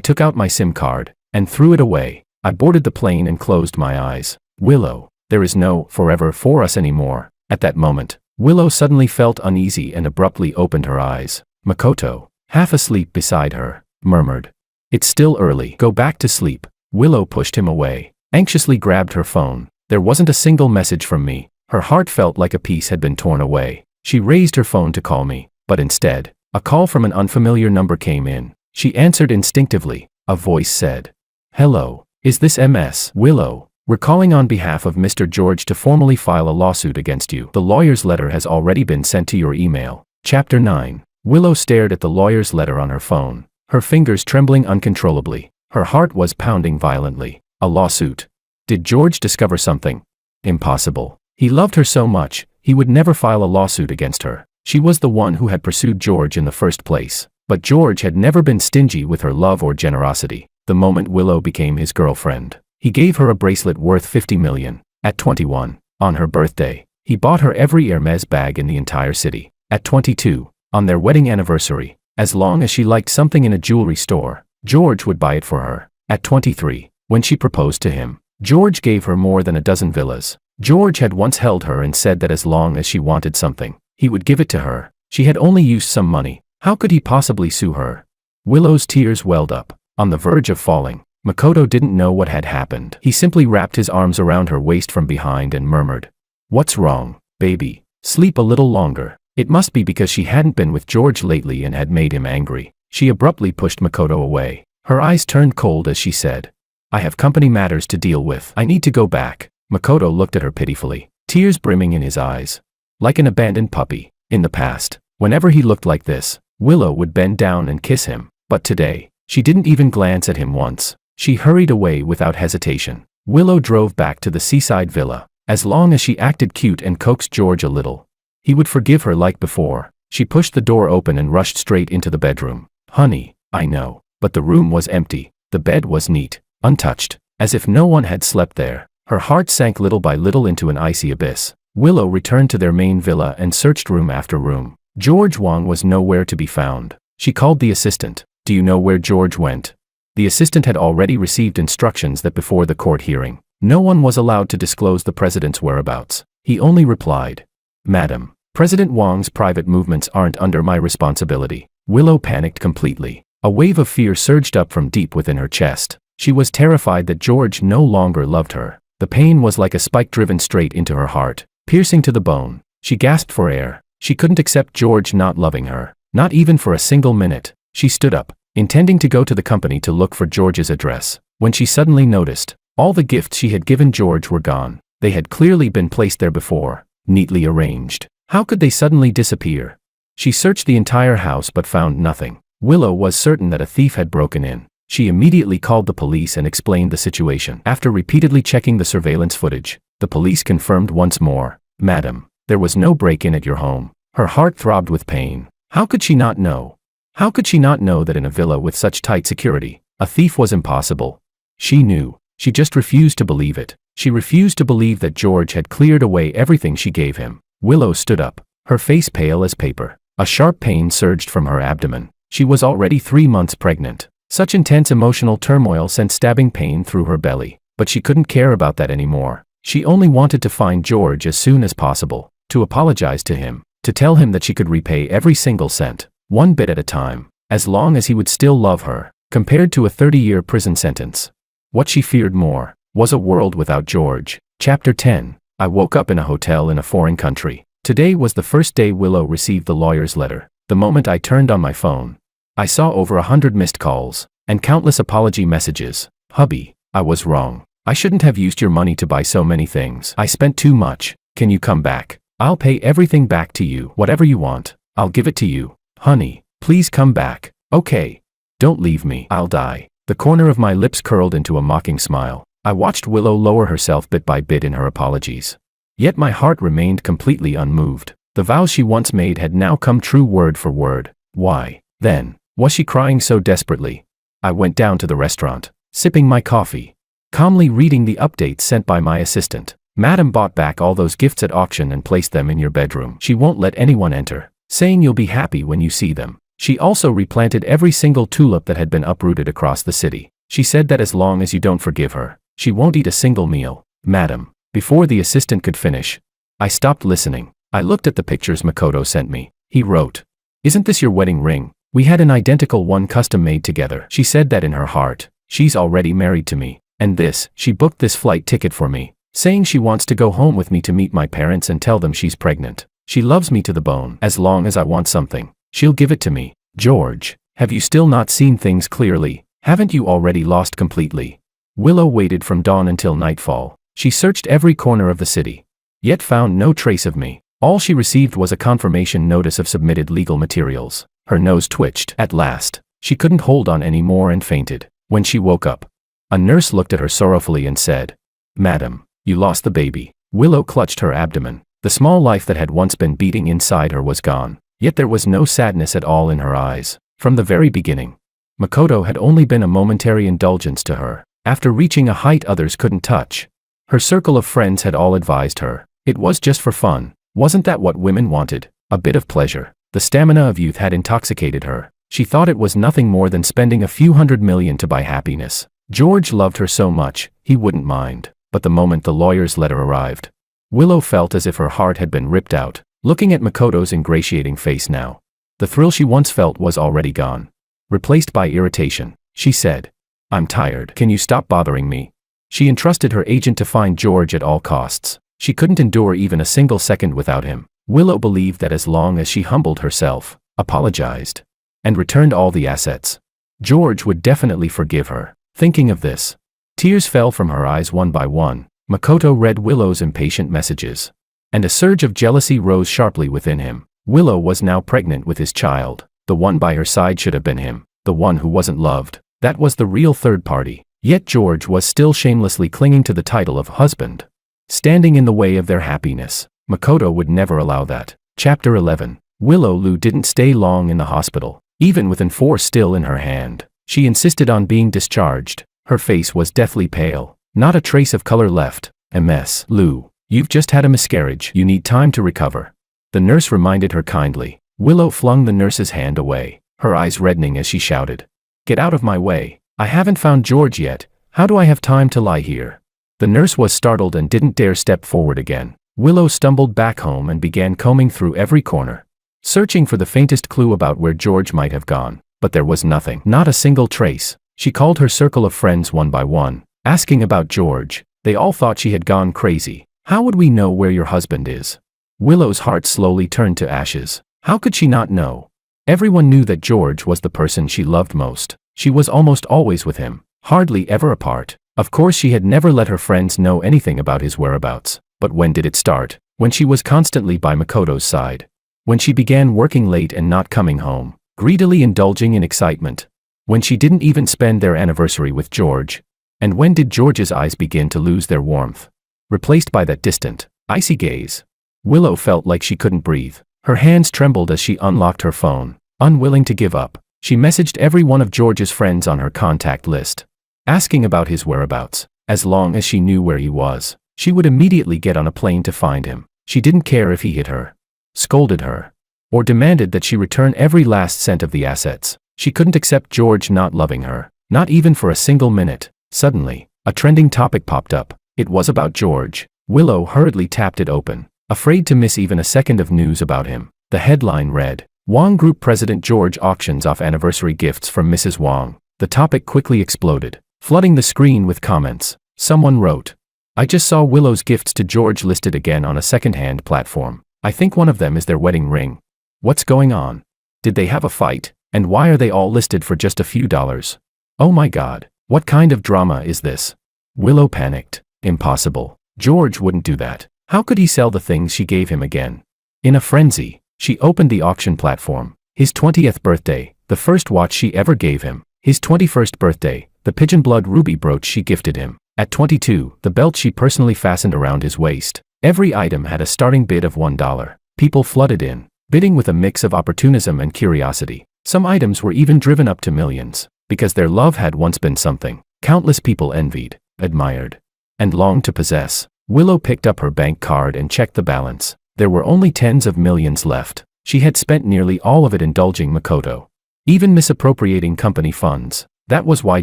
took out my SIM card and threw it away. I boarded the plane and closed my eyes. Willow, there is no forever for us anymore. At that moment, Willow suddenly felt uneasy and abruptly opened her eyes. Makoto, half asleep beside her, murmured, "It's still early. Go back to sleep." Willow pushed him away, anxiously grabbed her phone. There wasn't a single message from me. Her heart felt like a piece had been torn away. She raised her phone to call me, but instead, a call from an unfamiliar number came in. She answered instinctively. A voice said, "Hello, is this Ms. Willow? We're calling on behalf of Mr. George to formally file a lawsuit against you. The lawyer's letter has already been sent to your email." Chapter 9. Willow stared at the lawyer's letter on her phone, her fingers trembling uncontrollably. Her heart was pounding violently. A lawsuit? Did George discover something? Impossible. He loved her so much, he would never file a lawsuit against her. She was the one who had pursued George in the first place. But George had never been stingy with her love or generosity. The moment Willow became his girlfriend, he gave her a bracelet worth $50 million. At 21, on her birthday, he bought her every Hermes bag in the entire city. At 22, on their wedding anniversary, as long as she liked something in a jewelry store, George would buy it for her. At 23, when she proposed to him, George gave her more than a dozen villas. George had once held her and said that as long as she wanted something, he would give it to her. She had only used some money. How could he possibly sue her? Willow's tears welled up. On the verge of falling, Makoto didn't know what had happened. He simply wrapped his arms around her waist from behind and murmured, "What's wrong, baby? Sleep a little longer." It must be because she hadn't been with George lately and had made him angry. She abruptly pushed Makoto away. Her eyes turned cold as she said, "I have company matters to deal with. I need to go back." Makoto looked at her pitifully, tears brimming in his eyes. Like an abandoned puppy. In the past, whenever he looked like this, Willow would bend down and kiss him. But today, she didn't even glance at him once. She hurried away without hesitation. Willow drove back to the seaside villa. As long as she acted cute and coaxed George a little, he would forgive her like before. She pushed the door open and rushed straight into the bedroom. "Honey, I know." But the room was empty. The bed was neat, untouched, as if no one had slept there. Her heart sank little by little into an icy abyss. Willow returned to their main villa and searched room after room. George Wang was nowhere to be found. She called the assistant. "Do you know where George went?" The assistant had already received instructions that before the court hearing, no one was allowed to disclose the president's whereabouts. He only replied, "Madam, President Wang's private movements aren't under my responsibility." Willow panicked completely. A wave of fear surged up from deep within her chest. She was terrified that George no longer loved her. The pain was like a spike driven straight into her heart, piercing to the bone. She gasped for air. She couldn't accept George not loving her, not even for a single minute. She stood up, intending to go to the company to look for George's address, when she suddenly noticed all the gifts she had given George were gone. They had clearly been placed there before, neatly arranged. How could they suddenly disappear? She searched the entire house but found nothing. Willow was certain that a thief had broken in. She immediately called the police and explained the situation. After repeatedly checking the surveillance footage, the police confirmed once more, "Madam, there was no break-in at your home." Her heart throbbed with pain. How could she not know? How could she not know that in a villa with such tight security, a thief was impossible? She knew. She just refused to believe it. She refused to believe that George had cleared away everything she gave him. Willow stood up, her face pale as paper. A sharp pain surged from her abdomen. She was already 3 months pregnant. Such intense emotional turmoil sent stabbing pain through her belly. But she couldn't care about that anymore. She only wanted to find George as soon as possible, to apologize to him, to tell him that she could repay every single cent, one bit at a time, as long as he would still love her, compared to a 30-year prison sentence. What she feared more was a world without George. Chapter 10. I woke up in a hotel in a foreign country. Today was the first day Willow received the lawyer's letter. The moment I turned on my phone, I saw over 100 missed calls, and countless apology messages. "Hubby, I was wrong. I shouldn't have used your money to buy so many things. I spent too much. Can you come back? I'll pay everything back to you. Whatever you want, I'll give it to you. Honey, please come back. Okay. Don't leave me. I'll die." The corner of my lips curled into a mocking smile. I watched Willow lower herself bit by bit in her apologies. Yet my heart remained completely unmoved. The vows she once made had now come true word for word. Why, then, was she crying so desperately? I went down to the restaurant, sipping my coffee, calmly reading the updates sent by my assistant. Madam bought back all those gifts at auction and placed them in your bedroom. She won't let anyone enter, saying you'll be happy when you see them. She also replanted every single tulip that had been uprooted across the city. She said that as long as you don't forgive her, she won't eat a single meal. Madam. Before the assistant could finish, I stopped listening. I looked at the pictures Makoto sent me. He wrote, "Isn't this your wedding ring? We had an identical one custom made together." She said that in her heart. She's already married to me. And this, she booked this flight ticket for me, saying she wants to go home with me to meet my parents and tell them she's pregnant. She loves me to the bone. As long as I want something, she'll give it to me. George, have you still not seen things clearly? Haven't you already lost completely? Willow waited from dawn until nightfall. She searched every corner of the city, yet found no trace of me. All she received was a confirmation notice of submitted legal materials. Her nose twitched. At last, she couldn't hold on anymore and fainted. When she woke up, a nurse looked at her sorrowfully and said, "Madam, you lost the baby." Willow clutched her abdomen. The small life that had once been beating inside her was gone, yet there was no sadness at all in her eyes. From the very beginning, Makoto had only been a momentary indulgence to her. After reaching a height others couldn't touch, her circle of friends had all advised her, it was just for fun. Wasn't that what women wanted? A bit of pleasure. The stamina of youth had intoxicated her. She thought it was nothing more than spending a few $100 million to buy happiness. George loved her so much, he wouldn't mind. But the moment the lawyer's letter arrived, Willow felt as if her heart had been ripped out. Looking at Makoto's ingratiating face now, the thrill she once felt was already gone, replaced by irritation. She said, "I'm tired. Can you stop bothering me?" She entrusted her agent to find George at all costs. She couldn't endure even a single second without him. Willow believed that as long as she humbled herself, apologized, and returned all the assets, George would definitely forgive her. Thinking of this, tears fell from her eyes one by one. Makoto read Willow's impatient messages, and a surge of jealousy rose sharply within him. Willow was now pregnant with his child. The one by her side should have been him, the one who wasn't loved. That was the real third party. Yet George was still shamelessly clinging to the title of husband, standing in the way of their happiness. Makoto would never allow that. Chapter 11. Willow Lu didn't stay long in the hospital. Even with N4 still in her hand, she insisted on being discharged. Her face was deathly pale, not a trace of color left. "MS, Lu, you've just had a miscarriage. You need time to recover," the nurse reminded her kindly. Willow flung the nurse's hand away, her eyes reddening as she shouted, "Get out of my way. I haven't found George yet. How do I have time to lie here?" The nurse was startled and didn't dare step forward again. Willow stumbled back home and began combing through every corner, searching for the faintest clue about where George might have gone. But there was nothing, not a single trace. She called her circle of friends one by one, asking about George. They all thought she had gone crazy. "How would we know where your husband is?" Willow's heart slowly turned to ashes. How could she not know? Everyone knew that George was the person she loved most. She was almost always with him, hardly ever apart. Of course she had never let her friends know anything about his whereabouts. But when did it start? When she was constantly by Makoto's side. When she began working late and not coming home, greedily indulging in excitement. When she didn't even spend their anniversary with George. And when did George's eyes begin to lose their warmth, replaced by that distant, icy gaze? Willow felt like she couldn't breathe. Her hands trembled as she unlocked her phone. Unwilling to give up, she messaged every one of George's friends on her contact list, asking about his whereabouts. As long as she knew where he was, she would immediately get on a plane to find him. She didn't care if he hit her, scolded her, or demanded that she return every last cent of the assets. She couldn't accept George not loving her, not even for a single minute. Suddenly, a trending topic popped up. It was about George. Willow hurriedly tapped it open, afraid to miss even a second of news about him. The headline read, "Wang Group President George auctions off anniversary gifts from Mrs. Wang." The topic quickly exploded, flooding the screen with comments. Someone wrote, "I just saw Willow's gifts to George listed again on a second-hand platform. I think one of them is their wedding ring. What's going on? Did they have a fight? And why are they all listed for just a few dollars? Oh my God, what kind of drama is this?" Willow panicked. Impossible. George wouldn't do that. How could he sell the things she gave him again? In a frenzy, she opened the auction platform. His 20th birthday, the first watch she ever gave him. His 21st birthday, the pigeon blood ruby brooch she gifted him. At 22, the belt she personally fastened around his waist. Every item had a starting bid of $1. People flooded in, bidding with a mix of opportunism and curiosity. Some items were even driven up to millions, because their love had once been something countless people envied, admired, and longed to possess. Willow picked up her bank card and checked the balance. There were only tens of millions left. She had spent nearly all of it indulging Makoto, even misappropriating company funds. That was why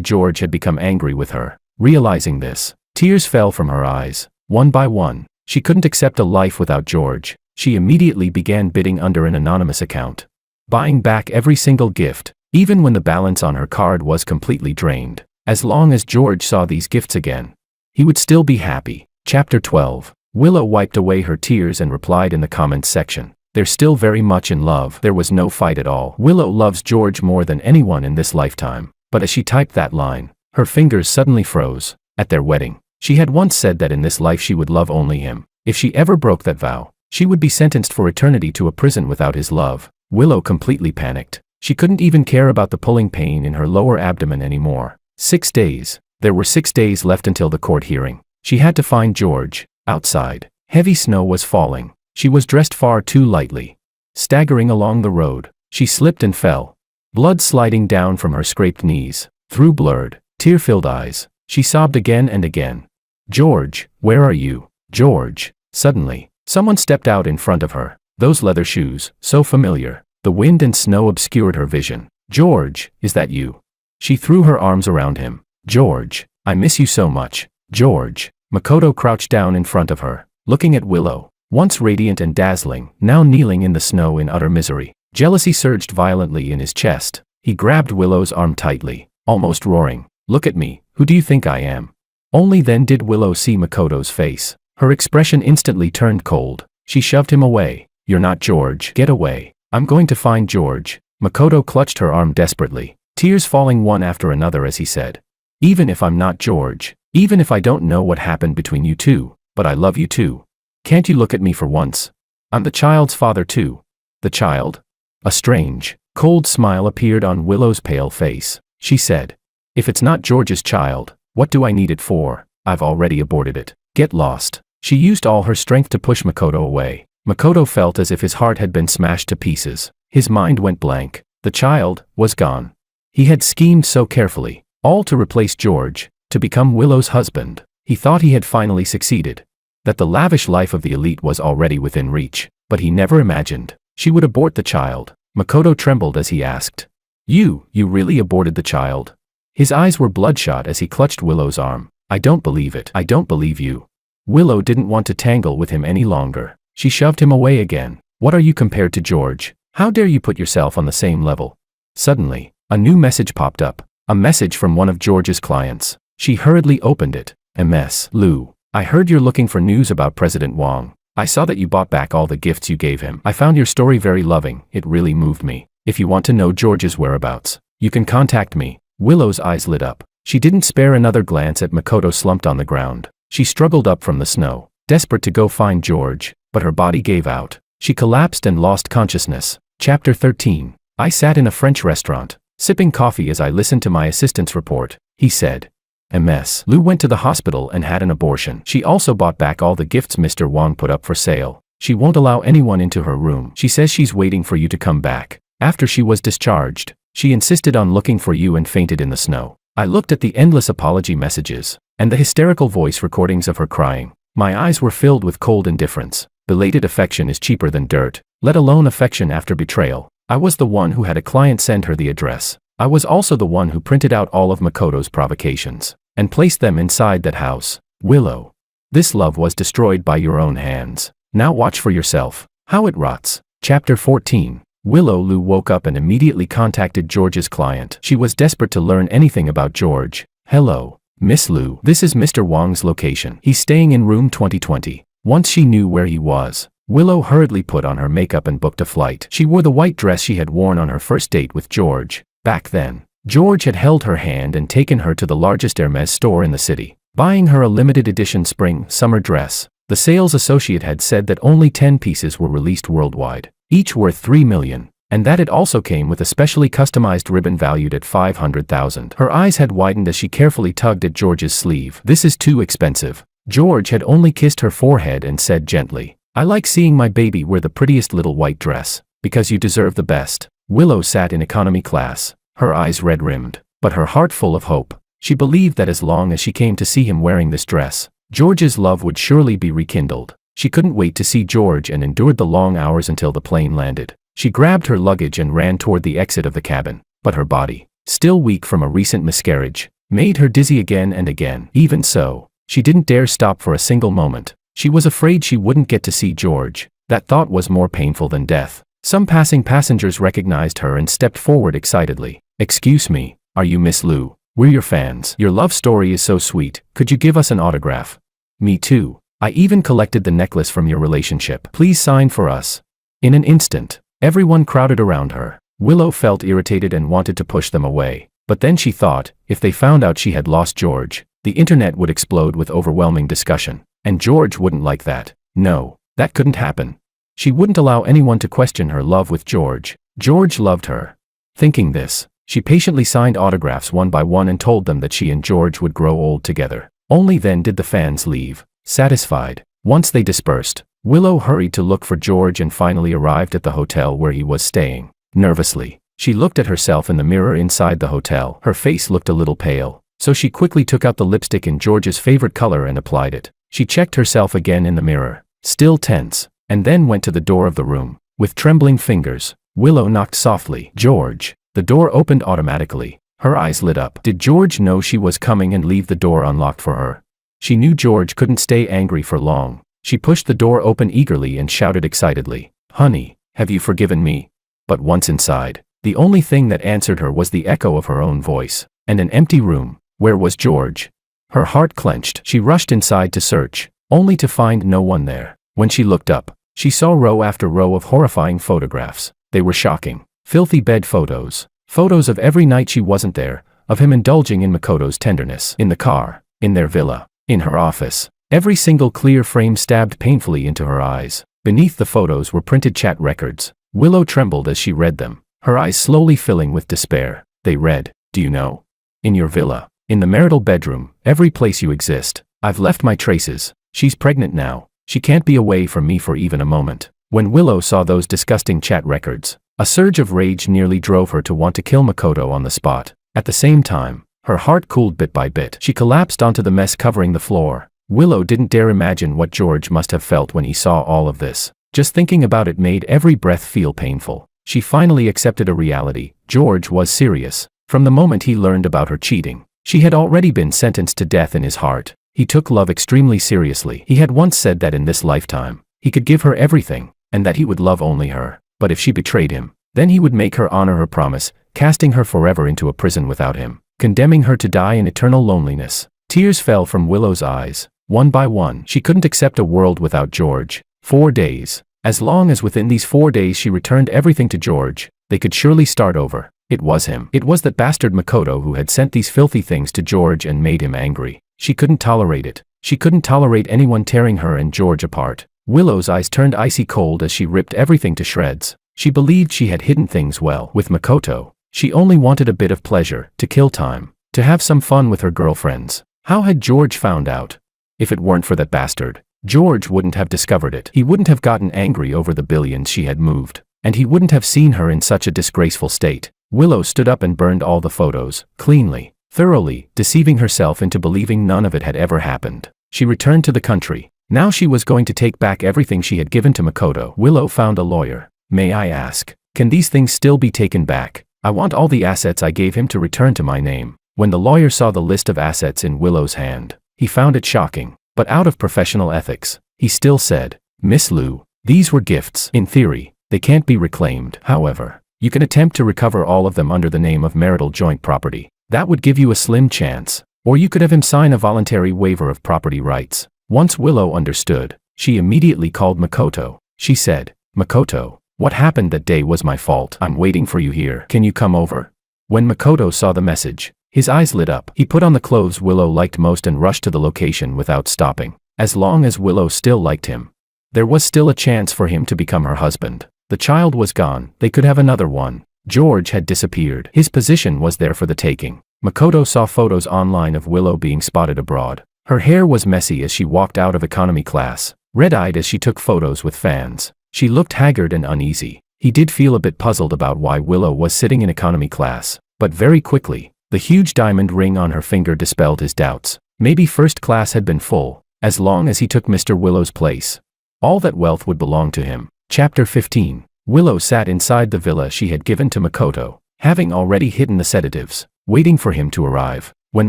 George had become angry with her. Realizing this, tears fell from her eyes, one by one. She couldn't accept a life without George. She immediately began bidding under an anonymous account, buying back every single gift, even when the balance on her card was completely drained. As long as George saw these gifts again, he would still be happy. Chapter 12. Willow wiped away her tears and replied in the comments section. They're still very much in love. There was no fight at all. Willow loves George more than anyone in this lifetime. But as she typed that line, her fingers suddenly froze. At their wedding, she had once said that in this life she would love only him. If she ever broke that vow, she would be sentenced for eternity to a prison without his love. Willow completely panicked. She couldn't even care about the pulling pain in her lower abdomen anymore. 6 days. There were 6 days left until the court hearing. She had to find George. Outside, heavy snow was falling. She was dressed far too lightly. Staggering along the road, she slipped and fell, blood sliding down from her scraped knees. Through blurred, tear-filled eyes, she sobbed again and again. "George, where are you? George." Suddenly, someone stepped out in front of her. Those leather shoes, so familiar. The wind and snow obscured her vision. "George, is that you?" She threw her arms around him. "George, I miss you so much. George." Makoto crouched down in front of her, looking at Willow, once radiant and dazzling, now kneeling in the snow in utter misery. Jealousy surged violently in his chest. He grabbed Willow's arm tightly, almost roaring, "Look at me, who do you think I am?" Only then did Willow see Makoto's face. Her expression instantly turned cold. She shoved him away. "You're not George. Get away. I'm going to find George." Makoto clutched her arm desperately, tears falling one after another as he said, "Even if I'm not George, even if I don't know what happened between you two, but I love you too. Can't you look at me for once? I'm the child's father too." "The child?" A strange, cold smile appeared on Willow's pale face. She said, "If it's not George's child, what do I need it for? I've already aborted it. Get lost." She used all her strength to push Makoto away. Makoto felt as if his heart had been smashed to pieces. His mind went blank. The child was gone. He had schemed so carefully, all to replace George, to become Willow's husband. He thought he had finally succeeded, that the lavish life of the elite was already within reach, but he never imagined she would abort the child. Makoto trembled as he asked, You really aborted the child?" His eyes were bloodshot as he clutched Willow's arm. "I don't believe it. I don't believe you." Willow didn't want to tangle with him any longer. She shoved him away again. "What are you compared to George? How dare you put yourself on the same level?" Suddenly, a new message popped up, a message from one of George's clients. She hurriedly opened it. "MS Lou, I heard you're looking for news about President Wang. I saw that you bought back all the gifts you gave him. I found your story very loving. It really moved me. If you want to know George's whereabouts, you can contact me." Willow's eyes lit up. She didn't spare another glance at Makoto slumped on the ground. She struggled up from the snow, desperate to go find George, but her body gave out. She collapsed and lost consciousness. Chapter 13. I sat in a French restaurant, sipping coffee as I listened to my assistant's report. He said, "MS Lou went to the hospital and had an abortion. She also bought back all the gifts Mr. Wang put up for sale. She won't allow anyone into her room. She says she's waiting for you to come back. After she was discharged, she insisted on looking for you and fainted in the snow." I looked at the endless apology messages, and the hysterical voice recordings of her crying. My eyes were filled with cold indifference. Belated affection is cheaper than dirt, let alone affection after betrayal. I was the one who had a client send her the address. I was also the one who printed out all of Makoto's provocations and placed them inside that house. Willow, this love was destroyed by your own hands. Now watch for yourself how it rots. Chapter 14. Willow Lou woke up and immediately contacted George's client. She was desperate to learn anything about George. "Hello, Miss Lou. This is Mr. Wang's location. He's staying in room 2020. Once she knew where he was, Willow hurriedly put on her makeup and booked a flight. She wore the white dress she had worn on her first date with George. Back then, George had held her hand and taken her to the largest Hermes store in the city, buying her a limited edition spring-summer dress. The sales associate had said that only 10 pieces were released worldwide, each worth $3 million, and that it also came with a specially customized ribbon valued at $500,000. Her eyes had widened as she carefully tugged at George's sleeve. "This is too expensive." George had only kissed her forehead and said gently, "I like seeing my baby wear the prettiest little white dress, because you deserve the best." Willow sat in economy class, her eyes red-rimmed, but her heart full of hope. She believed that as long as she came to see him wearing this dress, George's love would surely be rekindled. She couldn't wait to see George and endured the long hours until the plane landed. She grabbed her luggage and ran toward the exit of the cabin, but her body, still weak from a recent miscarriage, made her dizzy again and again. Even so, she didn't dare stop for a single moment. She was afraid she wouldn't get to see George. That thought was more painful than death. Some passing passengers recognized her and stepped forward excitedly. "Excuse me, are you Miss Liu? We're your fans. Your love story is so sweet. Could you give us an autograph?" "Me too. I even collected the necklace from your relationship. Please sign for us." In an instant, everyone crowded around her. Willow felt irritated and wanted to push them away. But then she thought, if they found out she had lost George, the internet would explode with overwhelming discussion. And George wouldn't like that. No, that couldn't happen. She wouldn't allow anyone to question her love with George. George loved her. Thinking this, she patiently signed autographs one by one and told them that she and George would grow old together. Only then did the fans leave, satisfied. Once they dispersed, Willow hurried to look for George and finally arrived at the hotel where he was staying. Nervously, she looked at herself in the mirror inside the hotel. Her face looked a little pale, so she quickly took out the lipstick in George's favorite color and applied it. She checked herself again in the mirror, still tense, and then went to the door of the room. With trembling fingers, Willow knocked softly. "George." The door opened automatically. Her eyes lit up. Did George know she was coming and leave the door unlocked for her? She knew George couldn't stay angry for long. She pushed the door open eagerly and shouted excitedly, "Honey, have you forgiven me?" But once inside, the only thing that answered her was the echo of her own voice, and an empty room. Where was George? Her heart clenched. She rushed inside to search, only to find no one there. When she looked up, she saw row after row of horrifying photographs. They were shocking, filthy bed photos. Photos of every night she wasn't there, of him indulging in Makoto's tenderness. In the car, in their villa, in her office. Every single clear frame stabbed painfully into her eyes. Beneath the photos were printed chat records. Willow trembled as she read them, her eyes slowly filling with despair. They read, "Do you know? In your villa, in the marital bedroom, every place you exist, I've left my traces. She's pregnant now. She can't be away from me for even a moment." When Willow saw those disgusting chat records, a surge of rage nearly drove her to want to kill Makoto on the spot. At the same time, her heart cooled bit by bit. She collapsed onto the mess covering the floor. Willow didn't dare imagine what George must have felt when he saw all of this. Just thinking about it made every breath feel painful. She finally accepted a reality. George was serious. From the moment he learned about her cheating, she had already been sentenced to death in his heart. He took love extremely seriously. He had once said that in this lifetime, he could give her everything, and that he would love only her. But if she betrayed him, then he would make her honor her promise, casting her forever into a prison without him, condemning her to die in eternal loneliness. Tears fell from Willow's eyes. One by one, she couldn't accept a world without George. 4 days. As long as within these 4 days she returned everything to George, they could surely start over. It was him. It was that bastard Makoto who had sent these filthy things to George and made him angry. She couldn't tolerate it. She couldn't tolerate anyone tearing her and George apart. Willow's eyes turned icy cold as she ripped everything to shreds. She believed she had hidden things well. With Makoto, she only wanted a bit of pleasure, to kill time, to have some fun with her girlfriends. How had George found out? If it weren't for that bastard, George wouldn't have discovered it. He wouldn't have gotten angry over the billions she had moved, and he wouldn't have seen her in such a disgraceful state. Willow stood up and burned all the photos, cleanly, thoroughly, deceiving herself into believing none of it had ever happened. She returned to the country. Now she was going to take back everything she had given to Makoto. Willow found a lawyer. "May I ask, can these things still be taken back? I want all the assets I gave him to return to my name." When the lawyer saw the list of assets in Willow's hand, he found it shocking. But out of professional ethics, he still said, "Miss Liu, these were gifts. In theory, they can't be reclaimed. However, you can attempt to recover all of them under the name of marital joint property. That would give you a slim chance. Or you could have him sign a voluntary waiver of property rights." Once Willow understood, she immediately called Makoto. She said, "Makoto, what happened that day was my fault. I'm waiting for you here. Can you come over?" When Makoto saw the message, his eyes lit up. He put on the clothes Willow liked most and rushed to the location without stopping. As long as Willow still liked him, there was still a chance for him to become her husband. The child was gone. They could have another one. George had disappeared. His position was there for the taking. Makoto saw photos online of Willow being spotted abroad. Her hair was messy as she walked out of economy class, red-eyed as she took photos with fans. She looked haggard and uneasy. He did feel a bit puzzled about why Willow was sitting in economy class, but very quickly, the huge diamond ring on her finger dispelled his doubts. Maybe first class had been full. as long as he took Mr. Willow's place. All that wealth would belong to him. Chapter 15. Willow sat inside the villa she had given to Makoto, having already hidden the sedatives, waiting for him to arrive. When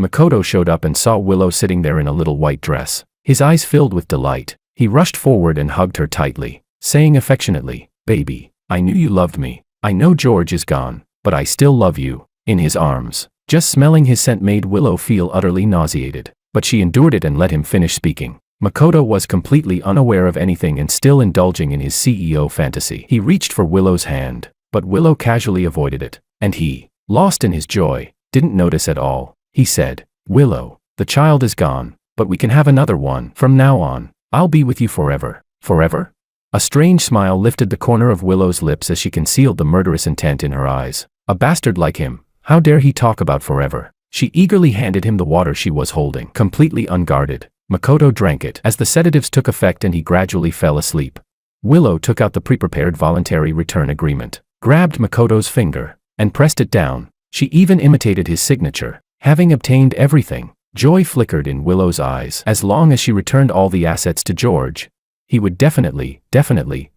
Makoto showed up and saw Willow sitting there in a little white dress, his eyes filled with delight. He rushed forward and hugged her tightly, saying affectionately, "Baby, I knew you loved me. I know George is gone, but I still love you." In his arms, just smelling his scent made Willow feel utterly nauseated, but she endured it and let him finish speaking. Makoto was completely unaware of anything and still indulging in his CEO fantasy. He reached for Willow's hand, but Willow casually avoided it, and he, lost in his joy, didn't notice at all. He said, "Willow, the child is gone, but we can have another one. From now on, I'll be with you forever." Forever? A strange smile lifted the corner of Willow's lips as she concealed the murderous intent in her eyes. A bastard like him, how dare he talk about forever? She eagerly handed him the water she was holding, completely unguarded. Makoto drank it as the sedatives took effect and he gradually fell asleep. Willow took out the pre-prepared voluntary return agreement, grabbed Makoto's finger, and pressed it down. She even imitated his signature. Having obtained everything, joy flickered in Willow's eyes. As long as she returned all the assets to George, he would definitely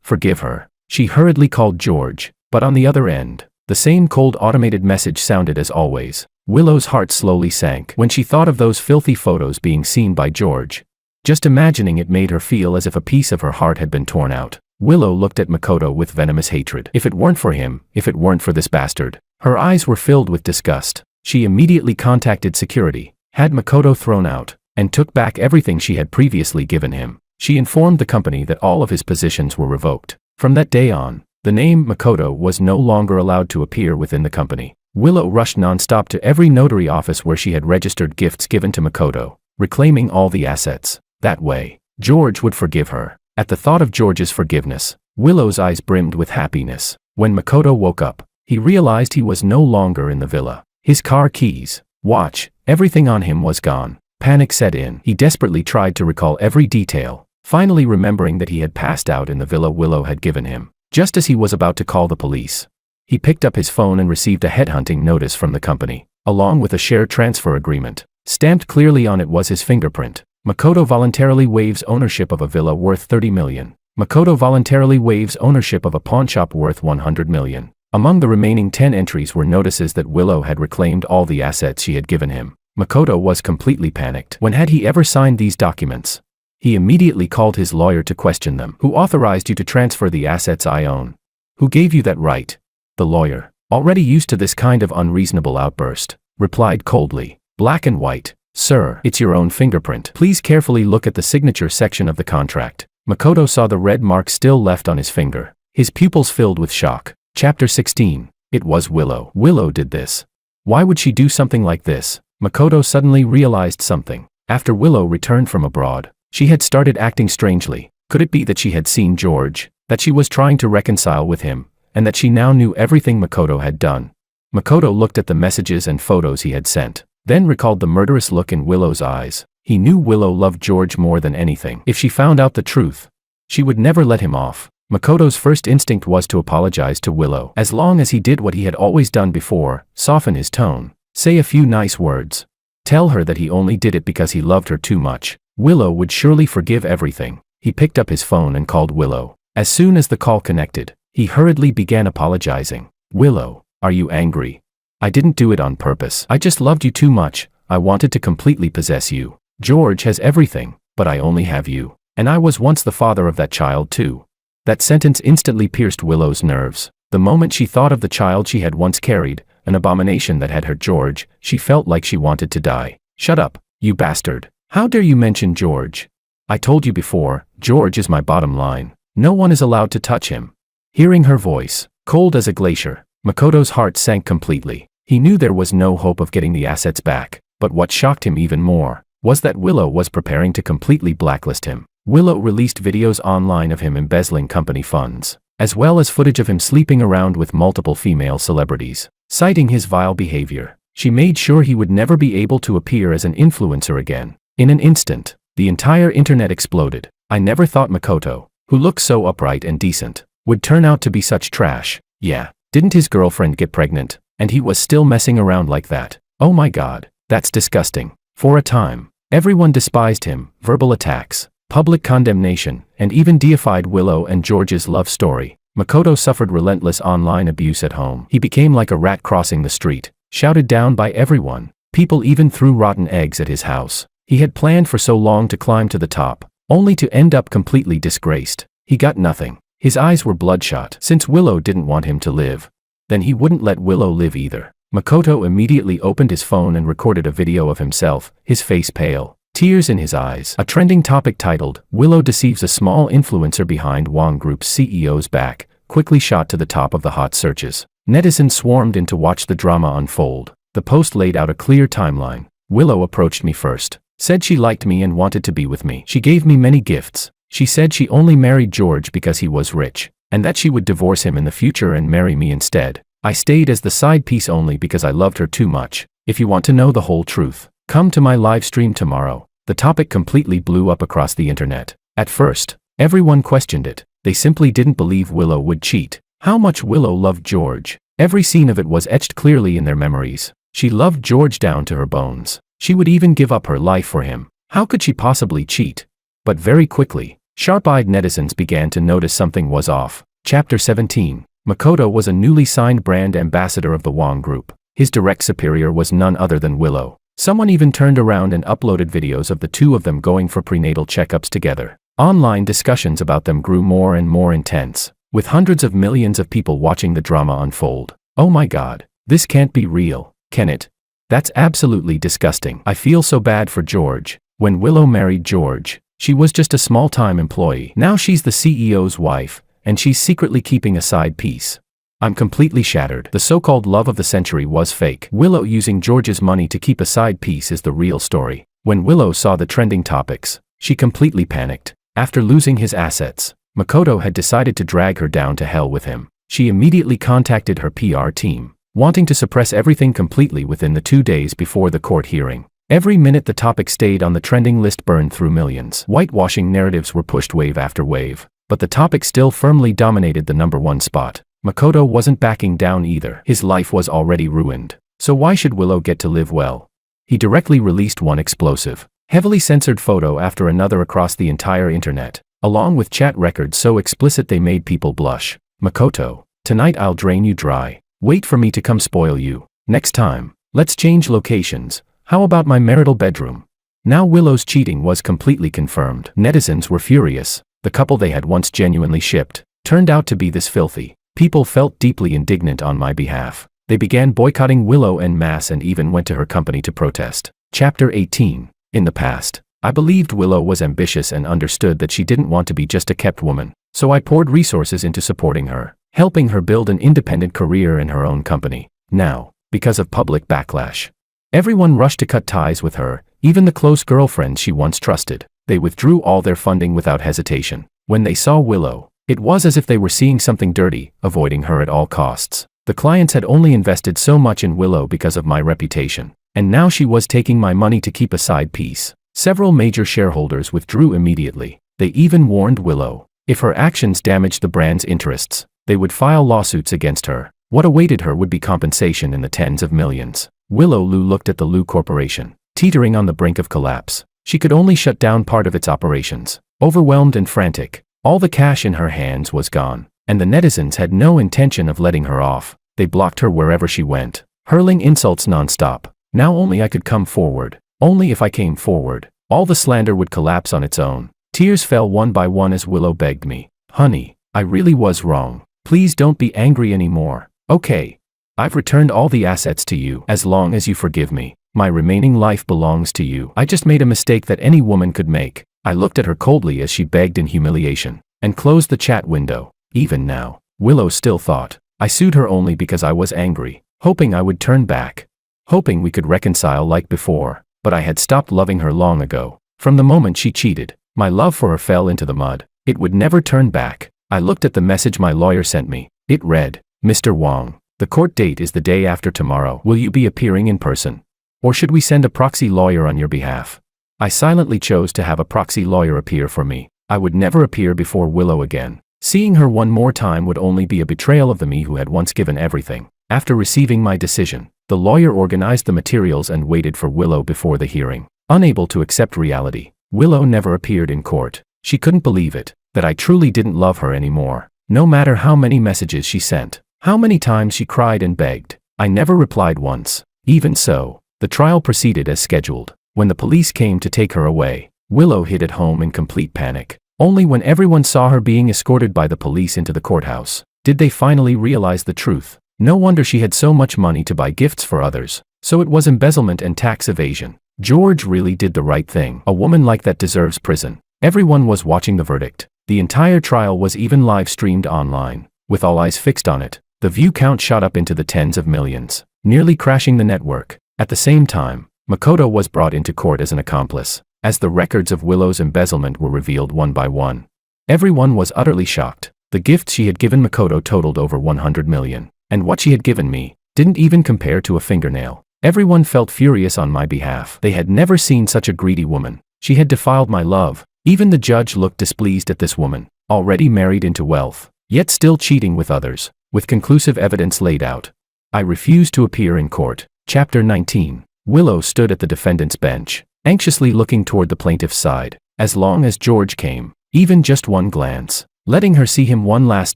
forgive her. She hurriedly called George, but on the other end, the same cold automated message sounded as always. Willow's heart slowly sank when she thought of those filthy photos being seen by George. Just imagining it made her feel as if a piece of her heart had been torn out. Willow looked at Makoto with venomous hatred. If it weren't for him, if it weren't for this bastard. Her eyes were filled with disgust. She immediately contacted security, had Makoto thrown out, and took back everything she had previously given him. She informed the company that all of his positions were revoked. From that day on, the name Makoto was no longer allowed to appear within the company. Willow rushed non-stop to every notary office where she had registered gifts given to Makoto, reclaiming all the assets. That way, George would forgive her. At the thought of George's forgiveness, Willow's eyes brimmed with happiness. When Makoto woke up, he realized he was no longer in the villa. His car keys, watch, everything on him was gone. Panic set in. He desperately tried to recall every detail, finally remembering that he had passed out in the villa Willow had given him. Just as he was about to call the police, he picked up his phone and received a headhunting notice from the company, along with a share transfer agreement. Stamped clearly on it was his fingerprint. Makoto voluntarily waives ownership of a villa worth 30 million. Makoto voluntarily waives ownership of a pawnshop worth 100 million. Among the remaining 10 entries were notices that Willow had reclaimed all the assets she had given him. Makoto was completely panicked. When had he ever signed these documents? He immediately called his lawyer to question them. "Who authorized you to transfer the assets I own? Who gave you that right?" The lawyer, already used to this kind of unreasonable outburst, replied coldly, "Black and white, sir, it's your own fingerprint. Please carefully look at the signature section of the contract." Makoto saw the red mark still left on his finger. His pupils filled with shock. Chapter 16. It was Willow. Willow did this. Why would she do something like this? Makoto suddenly realized something. After Willow returned from abroad, she had started acting strangely. Could it be that she had seen George, that she was trying to reconcile with him, and that she now knew everything Makoto had done? Makoto looked at the messages and photos he had sent, then recalled the murderous look in Willow's eyes. He knew Willow loved George more than anything. If she found out the truth, she would never let him off. Makoto's first instinct was to apologize to Willow. As long as he did what he had always done before, soften his tone, say a few nice words, tell her that he only did it because he loved her too much, Willow would surely forgive everything. He picked up his phone and called Willow. As soon as the call connected, he hurriedly began apologizing. "Willow, are you angry? I didn't do it on purpose. I just loved you too much. I wanted to completely possess you. George has everything, but I only have you. And I was once the father of that child too." That sentence instantly pierced Willow's nerves. The moment she thought of the child she had once carried, an abomination that had hurt George, she felt like she wanted to die. "Shut up, you bastard. How dare you mention George? I told you before, George is my bottom line. No one is allowed to touch him." Hearing her voice, cold as a glacier, Makoto's heart sank completely. He knew there was no hope of getting the assets back, but what shocked him even more was that Willow was preparing to completely blacklist him. Willow released videos online of him embezzling company funds, as well as footage of him sleeping around with multiple female celebrities. Citing his vile behavior, she made sure he would never be able to appear as an influencer again. In an instant, the entire internet exploded. "I never thought Makoto, who looked so upright and decent, would turn out to be such trash. Yeah, didn't his girlfriend get pregnant, and he was still messing around like that? Oh my god, that's disgusting." For a time, Everyone despised him, verbal attacks, public condemnation, and even deified Willow and George's love story. Makoto suffered relentless online abuse at home. He became like a rat crossing the street, shouted down by everyone. People even threw rotten eggs at his house. He had planned for so long to climb to the top, only to end up completely disgraced. He got nothing. His eyes were bloodshot. Since Willow didn't want him to live, then he wouldn't let Willow live either. Makoto immediately opened his phone and recorded a video of himself, his face pale, tears in his eyes. A trending topic titled, "Willow deceives a small influencer behind Wong Group's CEO's back," quickly shot to the top of the hot searches. Netizens swarmed in to watch the drama unfold. The post laid out a clear timeline. Willow approached me first, said she liked me and wanted to be with me. She gave me many gifts. She said she only married George because he was rich, and that she would divorce him in the future and marry me instead. I stayed as the side piece only because I loved her too much. If you want to know the whole truth, come to my live stream tomorrow. The topic completely blew up across the internet. At first, everyone questioned it. They simply didn't believe Willow would cheat. How much Willow loved George. Every scene of it was etched clearly in their memories. She loved George down to her bones. She would even give up her life for him. How could she possibly cheat? But very quickly, sharp-eyed netizens began to notice something was off. Chapter 17. Makoto was a newly signed brand ambassador of the Wong Group. His direct superior was none other than Willow. Someone even turned around and uploaded videos of the two of them going for prenatal checkups together. Online discussions about them grew more and more intense, with hundreds of millions of people watching the drama unfold. Oh my god, this can't be real, can it? That's absolutely disgusting. I feel so bad for George. When Willow married George, she was just a small-time employee. Now she's the CEO's wife, and she's secretly keeping a side piece. I'm completely shattered. The so-called love of the century was fake. Willow using George's money to keep a side piece is the real story. When Willow saw the trending topics, she completely panicked. After losing his assets, Makoto had decided to drag her down to hell with him. She immediately contacted her PR team, wanting to suppress everything completely within the 2 days before the court hearing. Every minute the topic stayed on the trending list burned through millions. Whitewashing narratives were pushed wave after wave, but the topic still firmly dominated the #1 spot. Makoto wasn't backing down either. His life was already ruined. So why should Willow get to live well? He directly released one explosive, heavily censored photo after another across the entire internet, along with chat records so explicit they made people blush. Makoto, tonight I'll drain you dry. Wait for me to come spoil you. Next time, let's change locations. How about my marital bedroom? Now Willow's cheating was completely confirmed. Netizens were furious. The couple they had once genuinely shipped turned out to be this filthy. People felt deeply indignant on my behalf. They began boycotting Willow en masse and even went to her company to protest. Chapter 18. In the past, I believed Willow was ambitious and understood that she didn't want to be just a kept woman, so I poured resources into supporting her, helping her build an independent career in her own company. Now, because of public backlash, everyone rushed to cut ties with her, even the close girlfriends she once trusted. They withdrew all their funding without hesitation. When they saw Willow, it was as if they were seeing something dirty, avoiding her at all costs. The clients had only invested so much in Willow because of my reputation, and now she was taking my money to keep a side piece. Several major shareholders withdrew immediately. They even warned Willow, if her actions damaged the brand's interests, they would file lawsuits against her. What awaited her would be compensation in the tens of millions. Willow Lu looked at the Lu Corporation, teetering on the brink of collapse. She could only shut down part of its operations. Overwhelmed and frantic, all the cash in her hands was gone, and the netizens had no intention of letting her off. They blocked her wherever she went, hurling insults non-stop. Now only I could come forward. Only if I came forward, all the slander would collapse on its own. Tears fell one by one as Willow begged me. Honey, I really was wrong. Please don't be angry anymore. Okay. I've returned all the assets to you. As long as you forgive me, my remaining life belongs to you. I just made a mistake that any woman could make. I looked at her coldly as she begged in humiliation, and closed the chat window. Even now, Willow still thought I sued her only because I was angry, hoping I would turn back, hoping we could reconcile like before, but I had stopped loving her long ago. From the moment she cheated, my love for her fell into the mud. It would never turn back. I looked at the message my lawyer sent me. It read, Mr. Wong, the court date is the day after tomorrow. Will you be appearing in person? Or should we send a proxy lawyer on your behalf? I silently chose to have a proxy lawyer appear for me. I would never appear before Willow again. Seeing her one more time would only be a betrayal of the me who had once given everything. After receiving my decision, the lawyer organized the materials and waited for Willow before the hearing. Unable to accept reality, Willow never appeared in court. She couldn't believe it, that I truly didn't love her anymore. No matter how many messages she sent, how many times she cried and begged, I never replied once. Even so, the trial proceeded as scheduled. When the police came to take her away, Willow hid at home in complete panic. Only when everyone saw her being escorted by the police into the courthouse, did they finally realize the truth. No wonder she had so much money to buy gifts for others. So it was embezzlement and tax evasion. George really did the right thing. A woman like that deserves prison. Everyone was watching the verdict. The entire trial was even live streamed online. With all eyes fixed on it, the view count shot up into the tens of millions, nearly crashing the network. At the same time, Makoto was brought into court as an accomplice, as the records of Willow's embezzlement were revealed one by one. Everyone was utterly shocked. The gifts she had given Makoto totaled over 100 million, and what she had given me didn't even compare to a fingernail. Everyone felt furious on my behalf. They had never seen such a greedy woman. She had defiled my love. Even the judge looked displeased at this woman, already married into wealth, yet still cheating with others. With conclusive evidence laid out, I refused to appear in court. Chapter 19. Willow stood at the defendant's bench, anxiously looking toward the plaintiff's side. As long as George came, even just one glance, letting her see him one last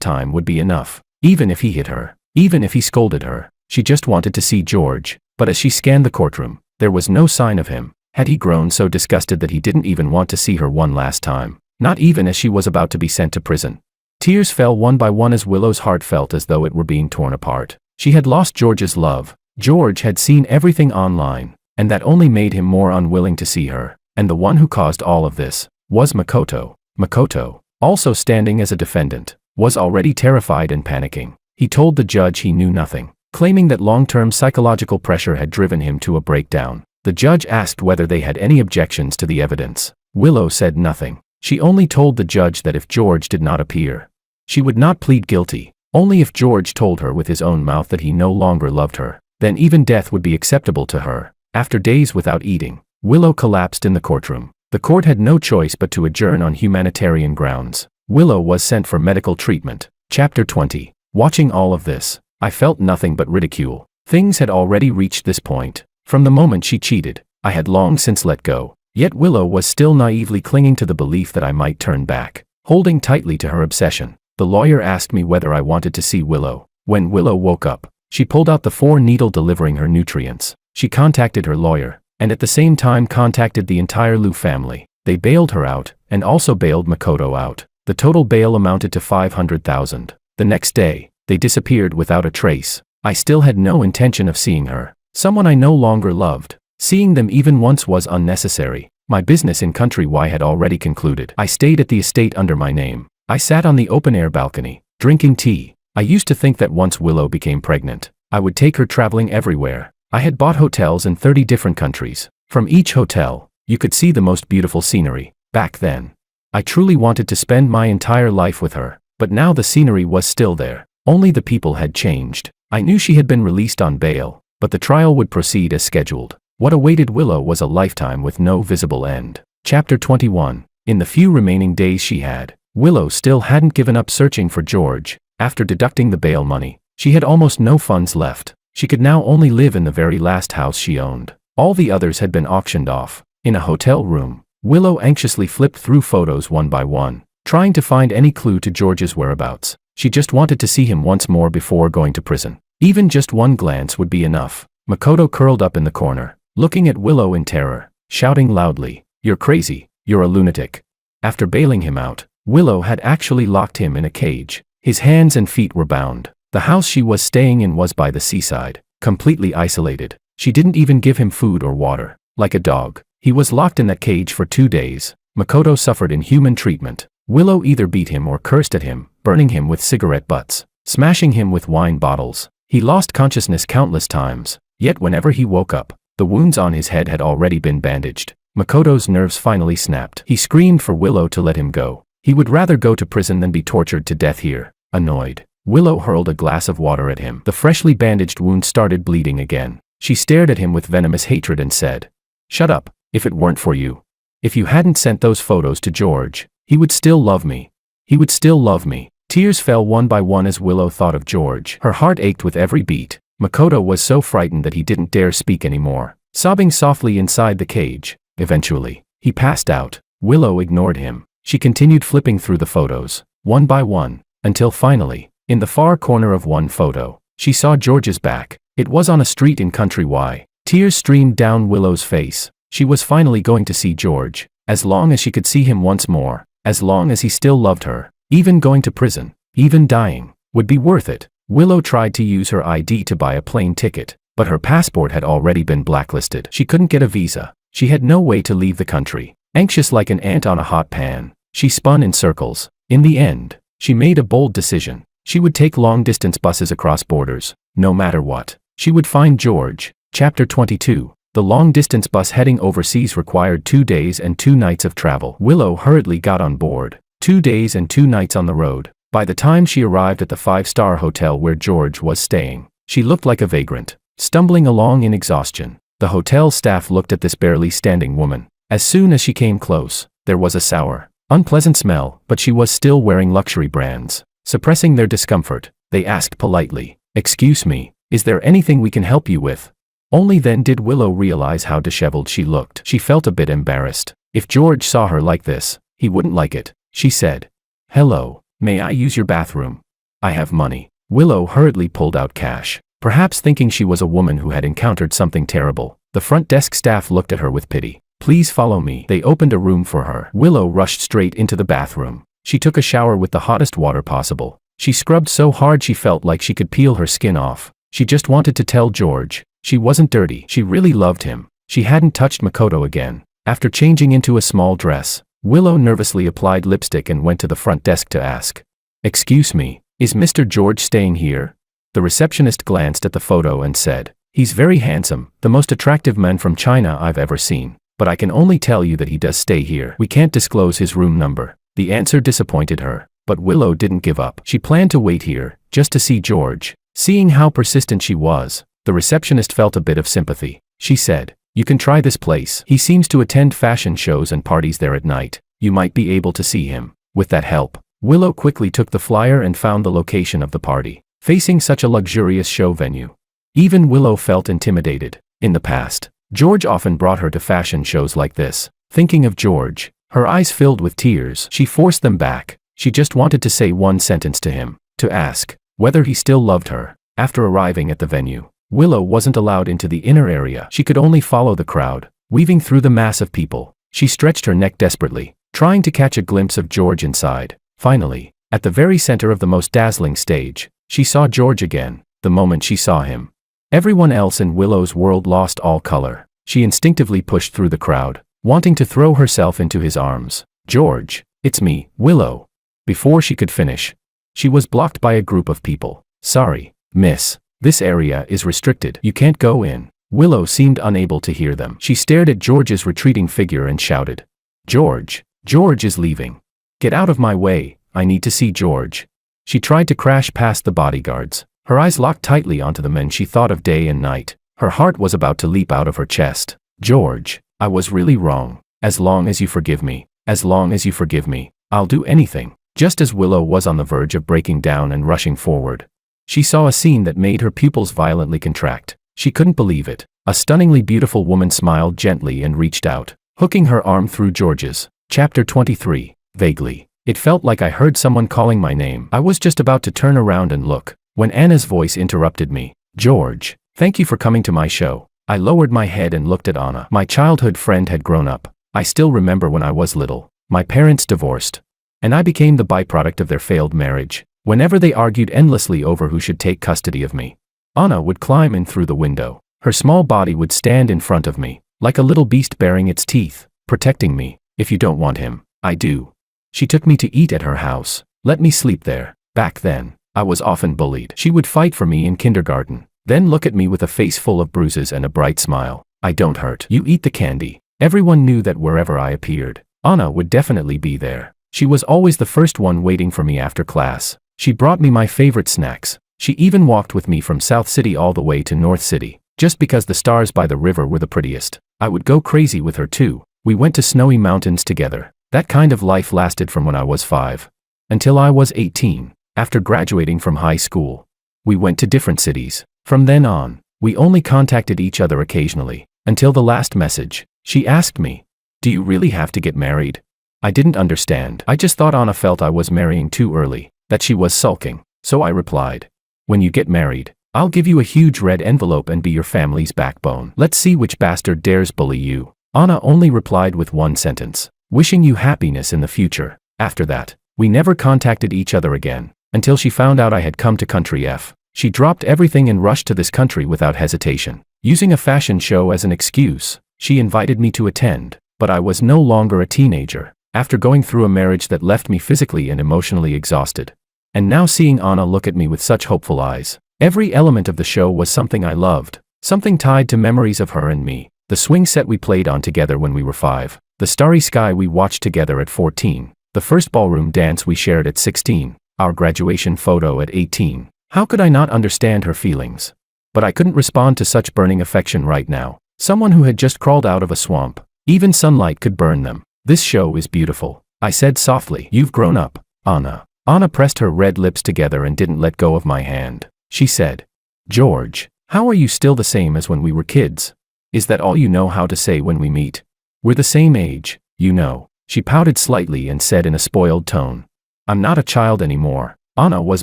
time would be enough. Even if he hit her, even if he scolded her, she just wanted to see George. But as she scanned the courtroom, there was no sign of him. Had he grown so disgusted that he didn't even want to see her one last time? Not even as she was about to be sent to prison. Tears fell one by one as Willow's heart felt as though it were being torn apart. She had lost George's love. George had seen everything online, and that only made him more unwilling to see her. And the one who caused all of this was Makoto. Makoto, also standing as a defendant, was already terrified and panicking. He told the judge he knew nothing, claiming that long-term psychological pressure had driven him to a breakdown. The judge asked whether they had any objections to the evidence. Willow said nothing. She only told the judge that if George did not appear, she would not plead guilty. Only if George told her with his own mouth that he no longer loved her, then even death would be acceptable to her. After days without eating, Willow collapsed in the courtroom. The court had no choice but to adjourn on humanitarian grounds. Willow was sent for medical treatment. Chapter 20. Watching all of this, I felt nothing but ridicule. Things had already reached this point. From the moment she cheated, I had long since let go. Yet Willow was still naively clinging to the belief that I might turn back, holding tightly to her obsession. The lawyer asked me whether I wanted to see Willow. When Willow woke up, she pulled out the 4-needle delivering her nutrients. She contacted her lawyer, and at the same time contacted the entire Liu family. They bailed her out, and also bailed Makoto out. The total bail amounted to 500,000. The next day, they disappeared without a trace. I still had no intention of seeing her. Someone I no longer loved. Seeing them even once was unnecessary. My business in Country Y had already concluded. I stayed at the estate under my name. I sat on the open-air balcony, drinking tea. I used to think that once Willow became pregnant, I would take her traveling everywhere. I had bought hotels in 30 different countries. From each hotel, you could see the most beautiful scenery. Back then, I truly wanted to spend my entire life with her. But now the scenery was still there. Only the people had changed. I knew she had been released on bail, but the trial would proceed as scheduled. What awaited Willow was a lifetime with no visible end. Chapter 21. In the few remaining days she had, Willow still hadn't given up searching for George. After deducting the bail money, she had almost no funds left. She could now only live in the very last house she owned. All the others had been auctioned off. In a hotel room, Willow anxiously flipped through photos one by one, trying to find any clue to George's whereabouts. She just wanted to see him once more before going to prison. Even just one glance would be enough. Makoto curled up in the corner, looking at Willow in terror, shouting loudly, "You're crazy, you're a lunatic." After bailing him out, Willow had actually locked him in a cage. His hands and feet were bound. The house she was staying in was by the seaside, completely isolated. She didn't even give him food or water. Like a dog, he was locked in that cage for 2 days. Makoto suffered inhuman treatment. Willow either beat him or cursed at him, burning him with cigarette butts, smashing him with wine bottles. He lost consciousness countless times, yet whenever he woke up, the wounds on his head had already been bandaged. Makoto's nerves finally snapped. He screamed for Willow to let him go. He would rather go to prison than be tortured to death here. Annoyed, Willow hurled a glass of water at him. The freshly bandaged wound started bleeding again. She stared at him with venomous hatred and said, "Shut up, if it weren't for you. If you hadn't sent those photos to George, he would still love me. He would still love me." Tears fell one by one as Willow thought of George. Her heart ached with every beat. Makoto was so frightened that he didn't dare speak anymore. Sobbing softly inside the cage, Eventually, he passed out. Willow ignored him. She continued flipping through the photos, one by one, until finally, in the far corner of one photo, she saw George's back. It was on a street in Country Y. Tears streamed down Willow's face. She was finally going to see George. As long as she could see him once more, as long as he still loved her, even going to prison, even dying, would be worth it. Willow tried to use her ID to buy a plane ticket, but her passport had already been blacklisted. She couldn't get a visa. She had no way to leave the country. Anxious like an ant on a hot pan, she spun in circles. In the end, she made a bold decision. She would take long-distance buses across borders, no matter what. She would find George. Chapter 22. The long-distance bus heading overseas required 2 days and 2 nights of travel. Willow hurriedly got on board. 2 days and 2 nights on the road. By the time she arrived at the 5-star hotel where George was staying, she looked like a vagrant, stumbling along in exhaustion. The hotel staff looked at this barely standing woman. As soon as she came close, there was a sour, unpleasant smell, but she was still wearing luxury brands. Suppressing their discomfort, they asked politely, "Excuse me, is there anything we can help you with?" Only then did Willow realize how disheveled she looked. She felt a bit embarrassed. If George saw her like this, he wouldn't like it. She said, "Hello, may I use your bathroom? I have money." Willow hurriedly pulled out cash, perhaps thinking she was a woman who had encountered something terrible. The front desk staff looked at her with pity. "Please follow me." They opened a room for her. Willow rushed straight into the bathroom. She took a shower with the hottest water possible. She scrubbed so hard she felt like she could peel her skin off. She just wanted to tell George she wasn't dirty. She really loved him. She hadn't touched Makoto again. After changing into a small dress, Willow nervously applied lipstick and went to the front desk to ask, "Excuse me, is Mr. George staying here?" The receptionist glanced at the photo and said, "He's very handsome, the most attractive man from China I've ever seen. But I can only tell you that he does stay here. We can't disclose his room number." The answer disappointed her, but Willow didn't give up. She planned to wait here, just to see George. Seeing how persistent she was, the receptionist felt a bit of sympathy. She said, "You can try this place. He seems to attend fashion shows and parties there at night. You might be able to see him." With that help, Willow quickly took the flyer and found the location of the party, facing such a luxurious show venue. Even Willow felt intimidated. In the past, George often brought her to fashion shows like this. Thinking of George, her eyes filled with tears. She forced them back. She just wanted to say one sentence to him, to ask whether he still loved her. After arriving at the venue, Willow wasn't allowed into the inner area. She could only follow the crowd, weaving through the mass of people. She stretched her neck desperately, trying to catch a glimpse of George inside. Finally, at the very center of the most dazzling stage, she saw George again. The moment she saw him, everyone else in Willow's world lost all color. She instinctively pushed through the crowd, wanting to throw herself into his arms. "George, it's me, Willow." Before she could finish, she was blocked by a group of people. "Sorry, miss. This area is restricted. You can't go in." Willow seemed unable to hear them. She stared at George's retreating figure and shouted, "George! George is leaving. Get out of my way, I need to see George." She tried to crash past the bodyguards, her eyes locked tightly onto the men she thought of day and night. Her heart was about to leap out of her chest. "George, I was really wrong. As long as you forgive me, as long as you forgive me, I'll do anything." Just as Willow was on the verge of breaking down and rushing forward, she saw a scene that made her pupils violently contract. She couldn't believe it. A stunningly beautiful woman smiled gently and reached out, hooking her arm through George's. Chapter 23. Vaguely, it felt like I heard someone calling my name. I was just about to turn around and look, when Anna's voice interrupted me. "George, thank you for coming to my show." I lowered my head and looked at Anna. My childhood friend had grown up. I still remember when I was little. My parents divorced, and I became the byproduct of their failed marriage. Whenever they argued endlessly over who should take custody of me, Anna would climb in through the window. Her small body would stand in front of me, like a little beast baring its teeth, protecting me. "If you don't want him, I do." She took me to eat at her house, let me sleep there. Back then, I was often bullied. She would fight for me in kindergarten, then look at me with a face full of bruises and a bright smile. "I don't hurt. You eat the candy." Everyone knew that wherever I appeared, Anna would definitely be there. She was always the first one waiting for me after class. She brought me my favorite snacks. She even walked with me from South City all the way to North City, just because the stars by the river were the prettiest. I would go crazy with her too. We went to snowy mountains together. That kind of life lasted from when I was 5 until I was 18. After graduating from high school, we went to different cities. From then on, we only contacted each other occasionally, until the last message. She asked me, Do you really have to get married? I didn't understand. I just thought Anna felt I was marrying too early, that she was sulking. So I replied, when you get married, I'll give you a huge red envelope and be your family's backbone. Let's see which bastard dares bully you. Anna only replied with one sentence, wishing you happiness in the future. After that, we never contacted each other again, until she found out I had come to Country F. She dropped everything and rushed to this country without hesitation. Using a fashion show as an excuse, she invited me to attend, but I was no longer a teenager, after going through a marriage that left me physically and emotionally exhausted. And now seeing Anna look at me with such hopeful eyes, every element of the show was something I loved, something tied to memories of her and me. The swing set we played on together when we were 5, the starry sky we watched together at 14, the first ballroom dance we shared at 16, our graduation photo at 18. How could I not understand her feelings? But I couldn't respond to such burning affection right now. Someone who had just crawled out of a swamp. Even sunlight could burn them. This show is beautiful, I said softly. You've grown up, Anna. Anna pressed her red lips together and didn't let go of my hand. She said, George, how are you still the same as when we were kids? Is that all you know how to say when we meet? We're the same age, you know. She pouted slightly and said in a spoiled tone, I'm not a child anymore. Anna was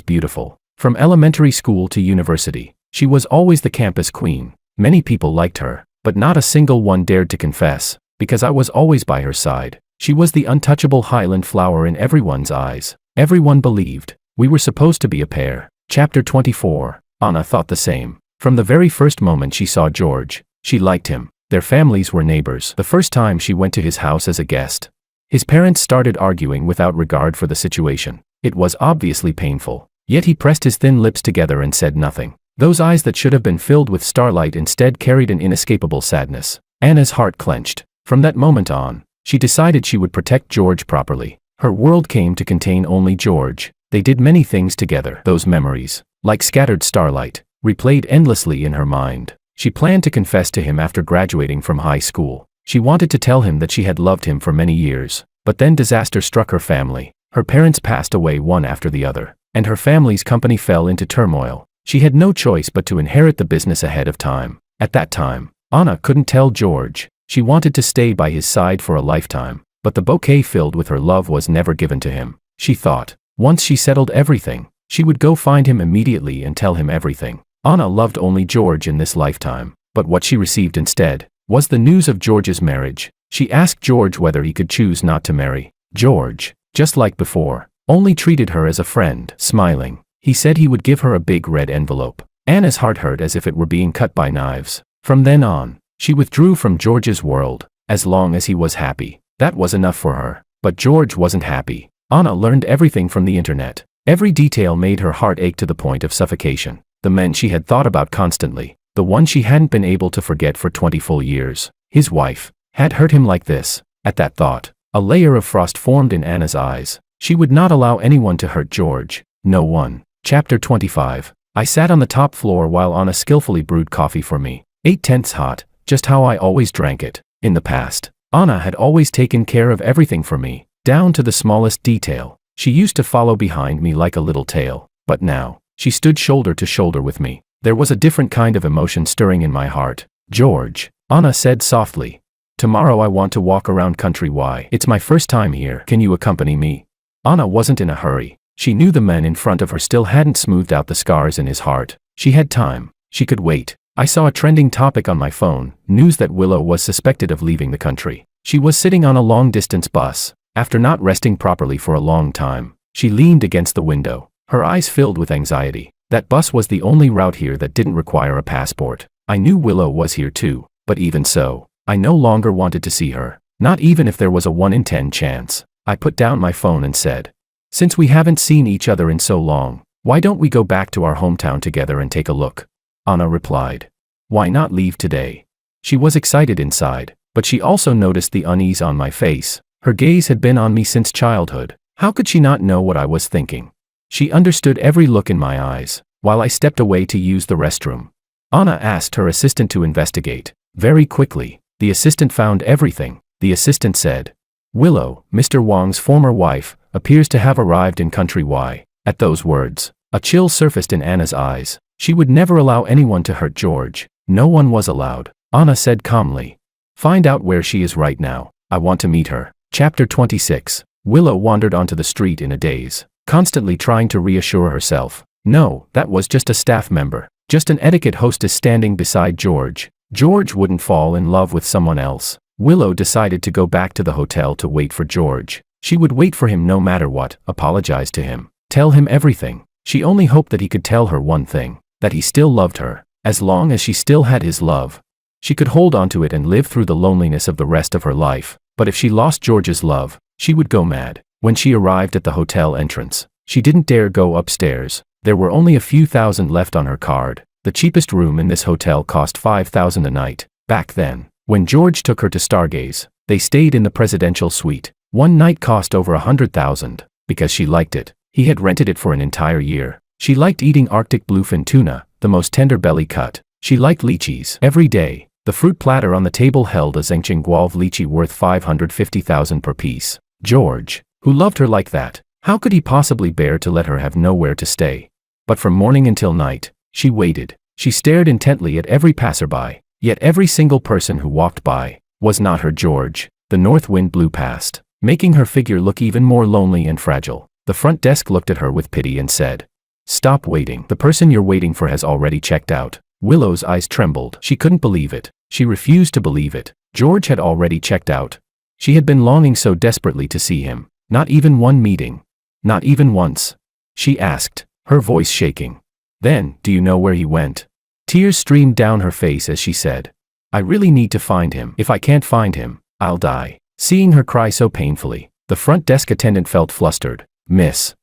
beautiful. From elementary school to university, she was always the campus queen. Many people liked her, but not a single one dared to confess, because I was always by her side. She was the untouchable Highland flower in everyone's eyes. Everyone believed we were supposed to be a pair. Chapter 24. Anna thought the same. From the very first moment she saw George, she liked him. Their families were neighbors. The first time she went to his house as a guest, his parents started arguing without regard for the situation. It was obviously painful, yet he pressed his thin lips together and said nothing. Those eyes that should have been filled with starlight instead carried an inescapable sadness. Anna's heart clenched. From that moment on, she decided she would protect George properly. Her world came to contain only George. They did many things together. Those memories, like scattered starlight, replayed endlessly in her mind. She planned to confess to him after graduating from high school. She wanted to tell him that she had loved him for many years. But then disaster struck her family. Her parents passed away one after the other, and her family's company fell into turmoil. She had no choice but to inherit the business ahead of time. At that time, Anna couldn't tell George. She wanted to stay by his side for a lifetime, but the bouquet filled with her love was never given to him. She thought, once she settled everything, she would go find him immediately and tell him everything. Anna loved only George in this lifetime, but what she received instead was the news of George's marriage. She asked George whether he could choose not to marry. George, just like before, only treated her as a friend. Smiling, he said he would give her a big red envelope. Anna's heart hurt as if it were being cut by knives. From then on, she withdrew from George's world. As long as he was happy, that was enough for her. But George wasn't happy. Anna learned everything from the internet. Every detail made her heart ache to the point of suffocation. The men she had thought about constantly, the one she hadn't been able to forget for 20 full years, his wife, had hurt him like this. At that thought, a layer of frost formed in Anna's eyes. She would not allow anyone to hurt George. No one. Chapter 25. I sat on the top floor while Anna skillfully brewed coffee for me. 8/10 hot, just how I always drank it. In the past, Anna had always taken care of everything for me, down to the smallest detail. She used to follow behind me like a little tail. But now, she stood shoulder to shoulder with me. There was a different kind of emotion stirring in my heart. George, Anna said softly. Tomorrow I want to walk around Country Y. It's my first time here. Can you accompany me? Anna wasn't in a hurry. She knew the men in front of her still hadn't smoothed out the scars in his heart. She had time. She could wait. I saw a trending topic on my phone, news that Willow was suspected of leaving the country. She was sitting on a long-distance bus. After not resting properly for a long time, she leaned against the window, her eyes filled with anxiety. That bus was the only route here that didn't require a passport. I knew Willow was here too, but even so, I no longer wanted to see her, not even if there was a 1 in 10 chance. I put down my phone and said, since we haven't seen each other in so long, why don't we go back to our hometown together and take a look? Anna replied, why not leave today? She was excited inside, but she also noticed the unease on my face. Her gaze had been on me since childhood. How could she not know what I was thinking? She understood every look in my eyes. While I stepped away to use the restroom, Anna asked her assistant to investigate. Very quickly, the assistant found everything. The assistant said, Willow, Mr. Wang's former wife, appears to have arrived in Country Y. At those words, a chill surfaced in Anna's eyes. She would never allow anyone to hurt George. No one was allowed. Anna said calmly, find out where she is right now. I want to meet her. Chapter 26. Willow wandered onto the street in a daze, constantly trying to reassure herself. No, that was just a staff member. Just an etiquette hostess standing beside George. George wouldn't fall in love with someone else. Willow decided to go back to the hotel to wait for George. She would wait for him no matter what, apologize to him, tell him everything. She only hoped that he could tell her one thing, that he still loved her. As long as she still had his love, she could hold on to it and live through the loneliness of the rest of her life. But if she lost George's love, she would go mad. When she arrived at the hotel entrance, she didn't dare go upstairs. There were only a few thousand left on her card. The cheapest room in this hotel cost $5,000 a night. Back then, when George took her to stargaze, they stayed in the presidential suite. One night cost over $100,000. Because she liked it, he had rented it for an entire year. She liked eating Arctic bluefin tuna, the most tender belly cut. She liked lychees every day. The fruit platter on the table held a Zhengqing guava lychee worth $550,000 per piece. George, who loved her like that, how could he possibly bear to let her have nowhere to stay? But from morning until night, she waited. She stared intently at every passerby, yet every single person who walked by was not her George. The north wind blew past, making her figure look even more lonely and fragile. The front desk looked at her with pity and said, "Stop waiting. The person you're waiting for has already checked out." Willow's eyes trembled. She couldn't believe it. She refused to believe it. George had already checked out. She had been longing so desperately to see him. Not even one meeting. Not even once. She asked, her voice shaking. "Then, do you know where he went?" Tears streamed down her face as she said, "I really need to find him. If I can't find him, I'll die." Seeing her cry so painfully, the front desk attendant felt flustered. "Miss,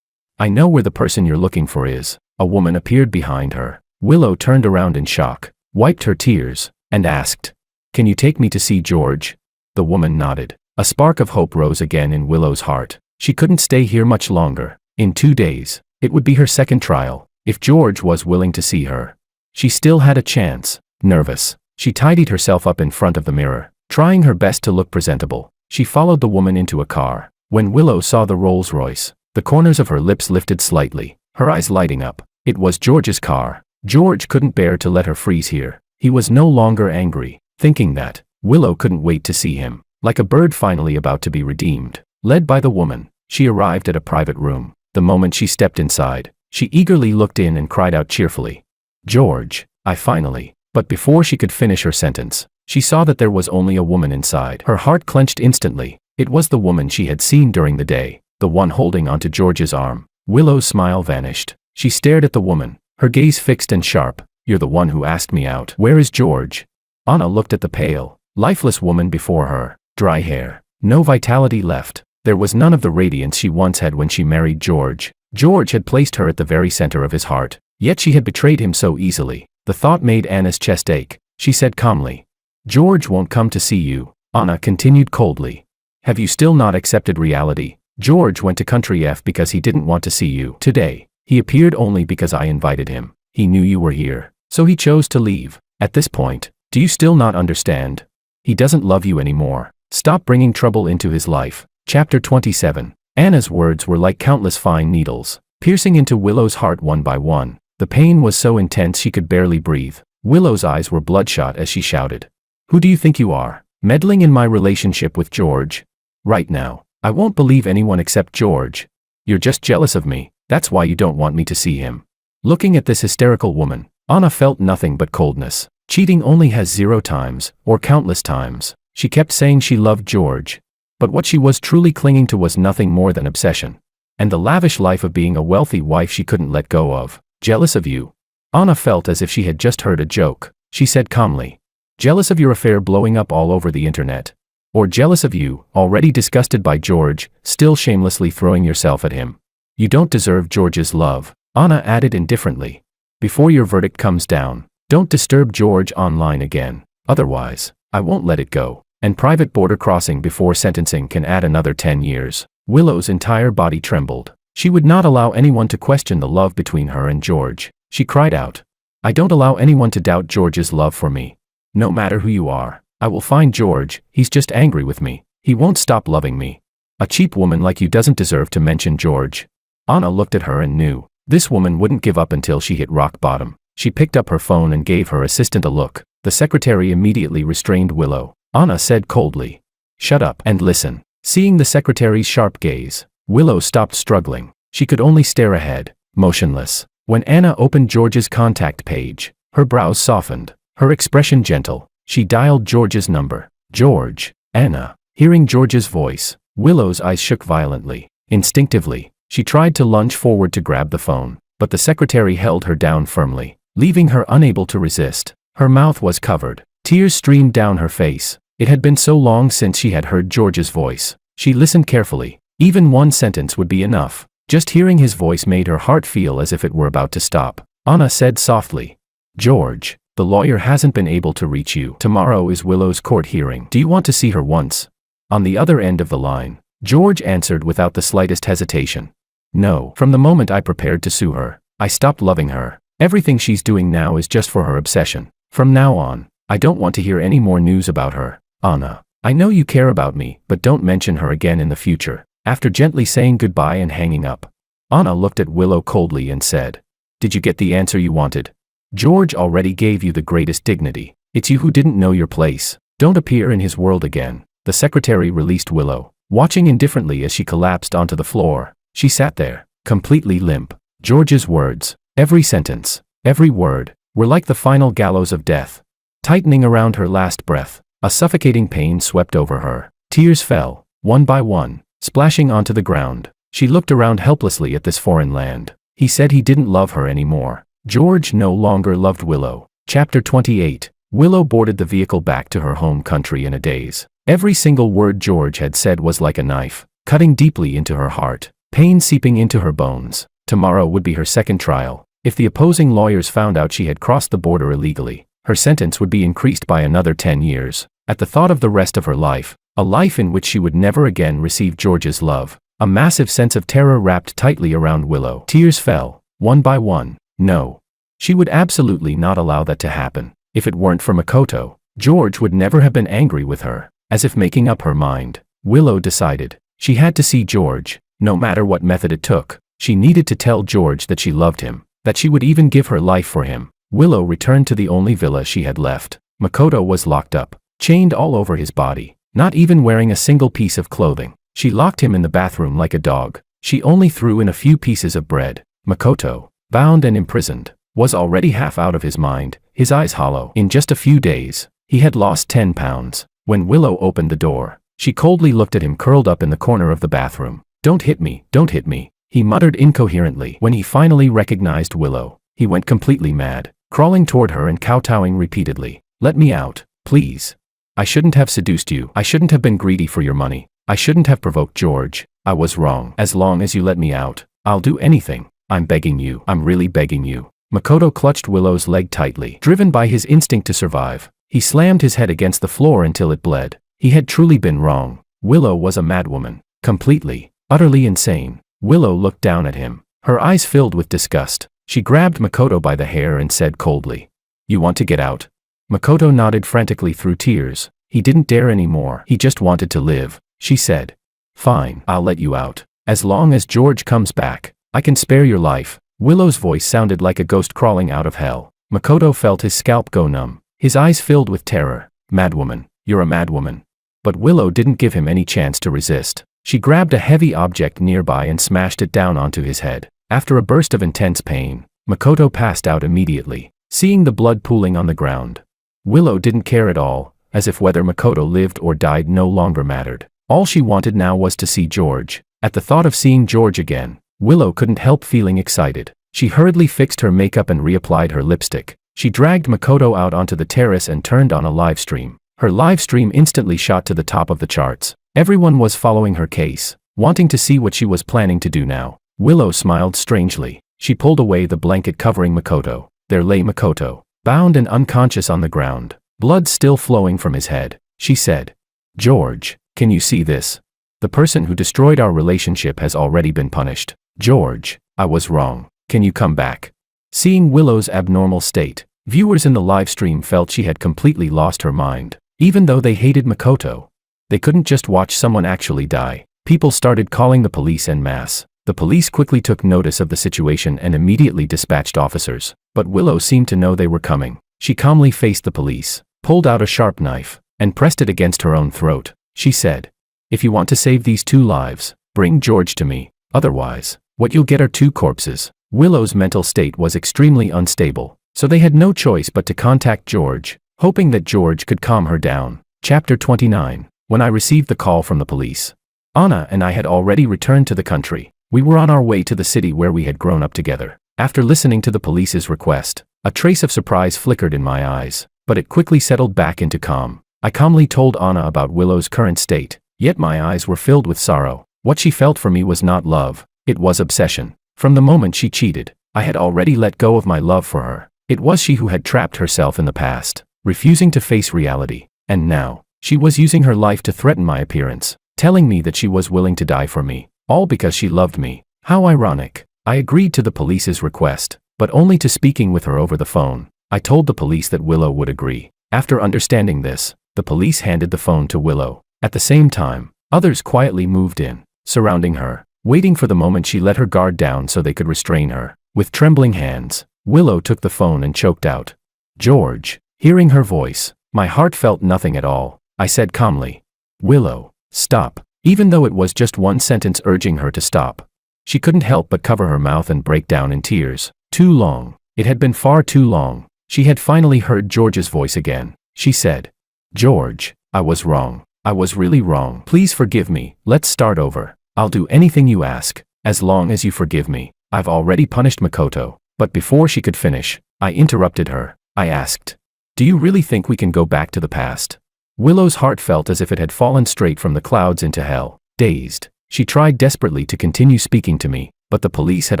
I know where the person you're looking for is." A woman appeared behind her. Willow turned around in shock, wiped her tears, and asked, "Can you take me to see George?" The woman nodded. A spark of hope rose again in Willow's heart. She couldn't stay here much longer. In 2 days, it would be her second trial. If George was willing to see her, she still had a chance. Nervous, she tidied herself up in front of the mirror, trying her best to look presentable. She followed the woman into a car. When Willow saw the Rolls-Royce, the corners of her lips lifted slightly, her eyes lighting up. It was George's car. George couldn't bear to let her freeze here. He was no longer angry, thinking that Willow couldn't wait to see him. Like a bird finally about to be redeemed, led by the woman, she arrived at a private room. The moment she stepped inside, she eagerly looked in and cried out cheerfully, "George, I finally..." But before she could finish her sentence, she saw that there was only a woman inside. Her heart clenched instantly. It was the woman she had seen during the day, the one holding onto George's arm. Willow's smile vanished. She stared at the woman, her gaze fixed and sharp. "You're the one who asked me out. Where is George?" Anna looked at the pale, lifeless woman before her. Dry hair, no vitality left. There was none of the radiance she once had when she married George. George had placed her at the very center of his heart, yet she had betrayed him so easily. The thought made Anna's chest ache. She said calmly, "George won't come to see you." Anna continued coldly, "Have you still not accepted reality? George went to Country F because he didn't want to see you today. He appeared only because I invited him. He knew you were here, so he chose to leave. At this point, do you still not understand? He doesn't love you anymore. Stop bringing trouble into his life." Chapter 27. Anna's words were like countless fine needles, piercing into Willow's heart one by one. The pain was so intense she could barely breathe. Willow's eyes were bloodshot as she shouted, "Who do you think you are, meddling in my relationship with George? Right now, I won't believe anyone except George. You're just jealous of me, that's why you don't want me to see him." Looking at this hysterical woman, Anna felt nothing but coldness. Cheating only has 0 times, or countless times. She kept saying she loved George, but what she was truly clinging to was nothing more than obsession. And the lavish life of being a wealthy wife she couldn't let go of. "Jealous of you?" Anna felt as if she had just heard a joke. She said calmly, "Jealous of your affair blowing up all over the internet? Or jealous of you, already disgusted by George, still shamelessly throwing yourself at him? You don't deserve George's love." Anna added indifferently, "Before your verdict comes down, don't disturb George online again. Otherwise, I won't let it go. And private border crossing before sentencing can add another 10 years. Willow's entire body trembled. She would not allow anyone to question the love between her and George. She cried out, "I don't allow anyone to doubt George's love for me. No matter who you are, I will find George. He's just angry with me. He won't stop loving me. A cheap woman like you doesn't deserve to mention George." Anna looked at her and knew this woman wouldn't give up until she hit rock bottom. She picked up her phone and gave her assistant a look. The secretary immediately restrained Willow. Anna said coldly, Shut up and listen. Seeing the secretary's sharp gaze, Willow stopped struggling. She could only stare ahead, motionless. When Anna opened George's contact page, her brows softened, her expression gentle. She dialed George's number. George. Anna. Hearing George's voice, Willow's eyes shook violently. Instinctively, she tried to lunge forward to grab the phone, but the secretary held her down firmly, leaving her unable to resist. Her mouth was covered. Tears streamed down her face. It had been so long since she had heard George's voice. She listened carefully. Even one sentence would be enough. Just hearing his voice made her heart feel as if it were about to stop. Anna said softly, George, the lawyer hasn't been able to reach you. Tomorrow is Willow's court hearing. Do you want to see her once? On the other end of the line, George answered without the slightest hesitation. No. From the moment I prepared to sue her, I stopped loving her. Everything she's doing now is just for her obsession. From now on, I don't want to hear any more news about her. Anna, I know you care about me, but don't mention her again in the future. After gently saying goodbye and hanging up, Anna looked at Willow coldly and said, Did you get the answer you wanted? George already gave you the greatest dignity. It's you who didn't know your place. Don't appear in his world again. The secretary released Willow, watching indifferently as she collapsed onto the floor. She sat there, completely limp. George's words, every sentence, every word, were like the final gallows of death. Tightening around her last breath, a suffocating pain swept over her. Tears fell, one by one, splashing onto the ground. She looked around helplessly at this foreign land. He said he didn't love her anymore. George no longer loved Willow. Chapter 28. Willow boarded the vehicle back to her home country in a daze. Every single word George had said was like a knife, cutting deeply into her heart, pain seeping into her bones. Tomorrow would be her second trial. If the opposing lawyers found out she had crossed the border illegally, her sentence would be increased by another 10 years. At the thought of the rest of her life, a life in which she would never again receive George's love, a massive sense of terror wrapped tightly around Willow. Tears fell, one by one. No. She would absolutely not allow that to happen. If it weren't for Makoto, George would never have been angry with her. As if making up her mind, Willow decided she had to see George, no matter what method it took. She needed to tell George that she loved him, that she would even give her life for him. Willow returned to the only villa she had left. Makoto was locked up, chained all over his body, not even wearing a single piece of clothing. She locked him in the bathroom like a dog. She only threw in a few pieces of bread. Makoto, bound and imprisoned, was already half out of his mind, his eyes hollow. In just a few days, he had lost 10 pounds. When Willow opened the door, she coldly looked at him curled up in the corner of the bathroom. Don't hit me, don't hit me, he muttered incoherently. When he finally recognized Willow, he went completely mad, crawling toward her and kowtowing repeatedly. Let me out, please. I shouldn't have seduced you. I shouldn't have been greedy for your money. I shouldn't have provoked George. I was wrong. As long as you let me out, I'll do anything. I'm begging you. I'm really begging you. Makoto clutched Willow's leg tightly. Driven by his instinct to survive, he slammed his head against the floor until it bled. He had truly been wrong. Willow was a madwoman. Completely, utterly insane. Willow looked down at him, her eyes filled with disgust. She grabbed Makoto by the hair and said coldly, You want to get out? Makoto nodded frantically through tears. He didn't dare anymore. He just wanted to live. She said, Fine, I'll let you out. As long as George comes back, I can spare your life. Willow's voice sounded like a ghost crawling out of hell. Makoto felt his scalp go numb. His eyes filled with terror. Madwoman, you're a madwoman. But Willow didn't give him any chance to resist. She grabbed a heavy object nearby and smashed it down onto his head. After a burst of intense pain, Makoto passed out immediately, seeing the blood pooling on the ground. Willow didn't care at all, as if whether Makoto lived or died no longer mattered. All she wanted now was to see George. At the thought of seeing George again, Willow couldn't help feeling excited. She hurriedly fixed her makeup and reapplied her lipstick. She dragged Makoto out onto the terrace and turned on a live stream. Her live stream instantly shot to the top of the charts. Everyone was following her case, wanting to see what she was planning to do now. Willow smiled strangely. She pulled away the blanket covering Makoto. There lay Makoto, bound and unconscious on the ground, blood still flowing from his head. She said, George, can you see this? The person who destroyed our relationship has already been punished. George, I was wrong. Can you come back? Seeing Willow's abnormal state, viewers in the live stream felt she had completely lost her mind. Even though they hated Makoto, they couldn't just watch someone actually die. People started calling the police en masse. The police quickly took notice of the situation and immediately dispatched officers. But Willow seemed to know they were coming. She calmly faced the police, pulled out a sharp knife, and pressed it against her own throat. she said. If you want to save these 2 lives, bring George to me. Otherwise, what you'll get are 2 corpses. Willow's mental state was extremely unstable, so they had no choice but to contact George, hoping that George could calm her down. Chapter 29. When I received the call from the police. Anna and I had already returned to the country. We were on our way to the city where we had grown up together. After listening to the police's request, a trace of surprise flickered in my eyes, but it quickly settled back into calm. I calmly told Anna about Willow's current state, yet my eyes were filled with sorrow. What she felt for me was not love, it was obsession. From the moment she cheated, I had already let go of my love for her. It was she who had trapped herself in the past, refusing to face reality, and now, she was using her life to threaten my appearance, telling me that she was willing to die for me, all because she loved me. How ironic. I agreed to the police's request, but only to speaking with her over the phone. I told the police that Willow would agree. After understanding this, the police handed the phone to Willow. At the same time, others quietly moved in, surrounding her, waiting for the moment she let her guard down so they could restrain her. With trembling hands, Willow took the phone and choked out, "George." Hearing her voice, my heart felt nothing at all. I said calmly, "Willow, stop." Even though it was just one sentence urging her to stop, she couldn't help but cover her mouth and break down in tears. Too long. It had been far too long. She had finally heard George's voice again. She said, "George, I was wrong. I was really wrong. Please forgive me. Let's start over. I'll do anything you ask, as long as you forgive me. I've already punished Makoto." But before she could finish, I interrupted her. I asked, "Do you really think we can go back to the past?" Willow's heart felt as if it had fallen straight from the clouds into hell. Dazed, she tried desperately to continue speaking to me, but the police had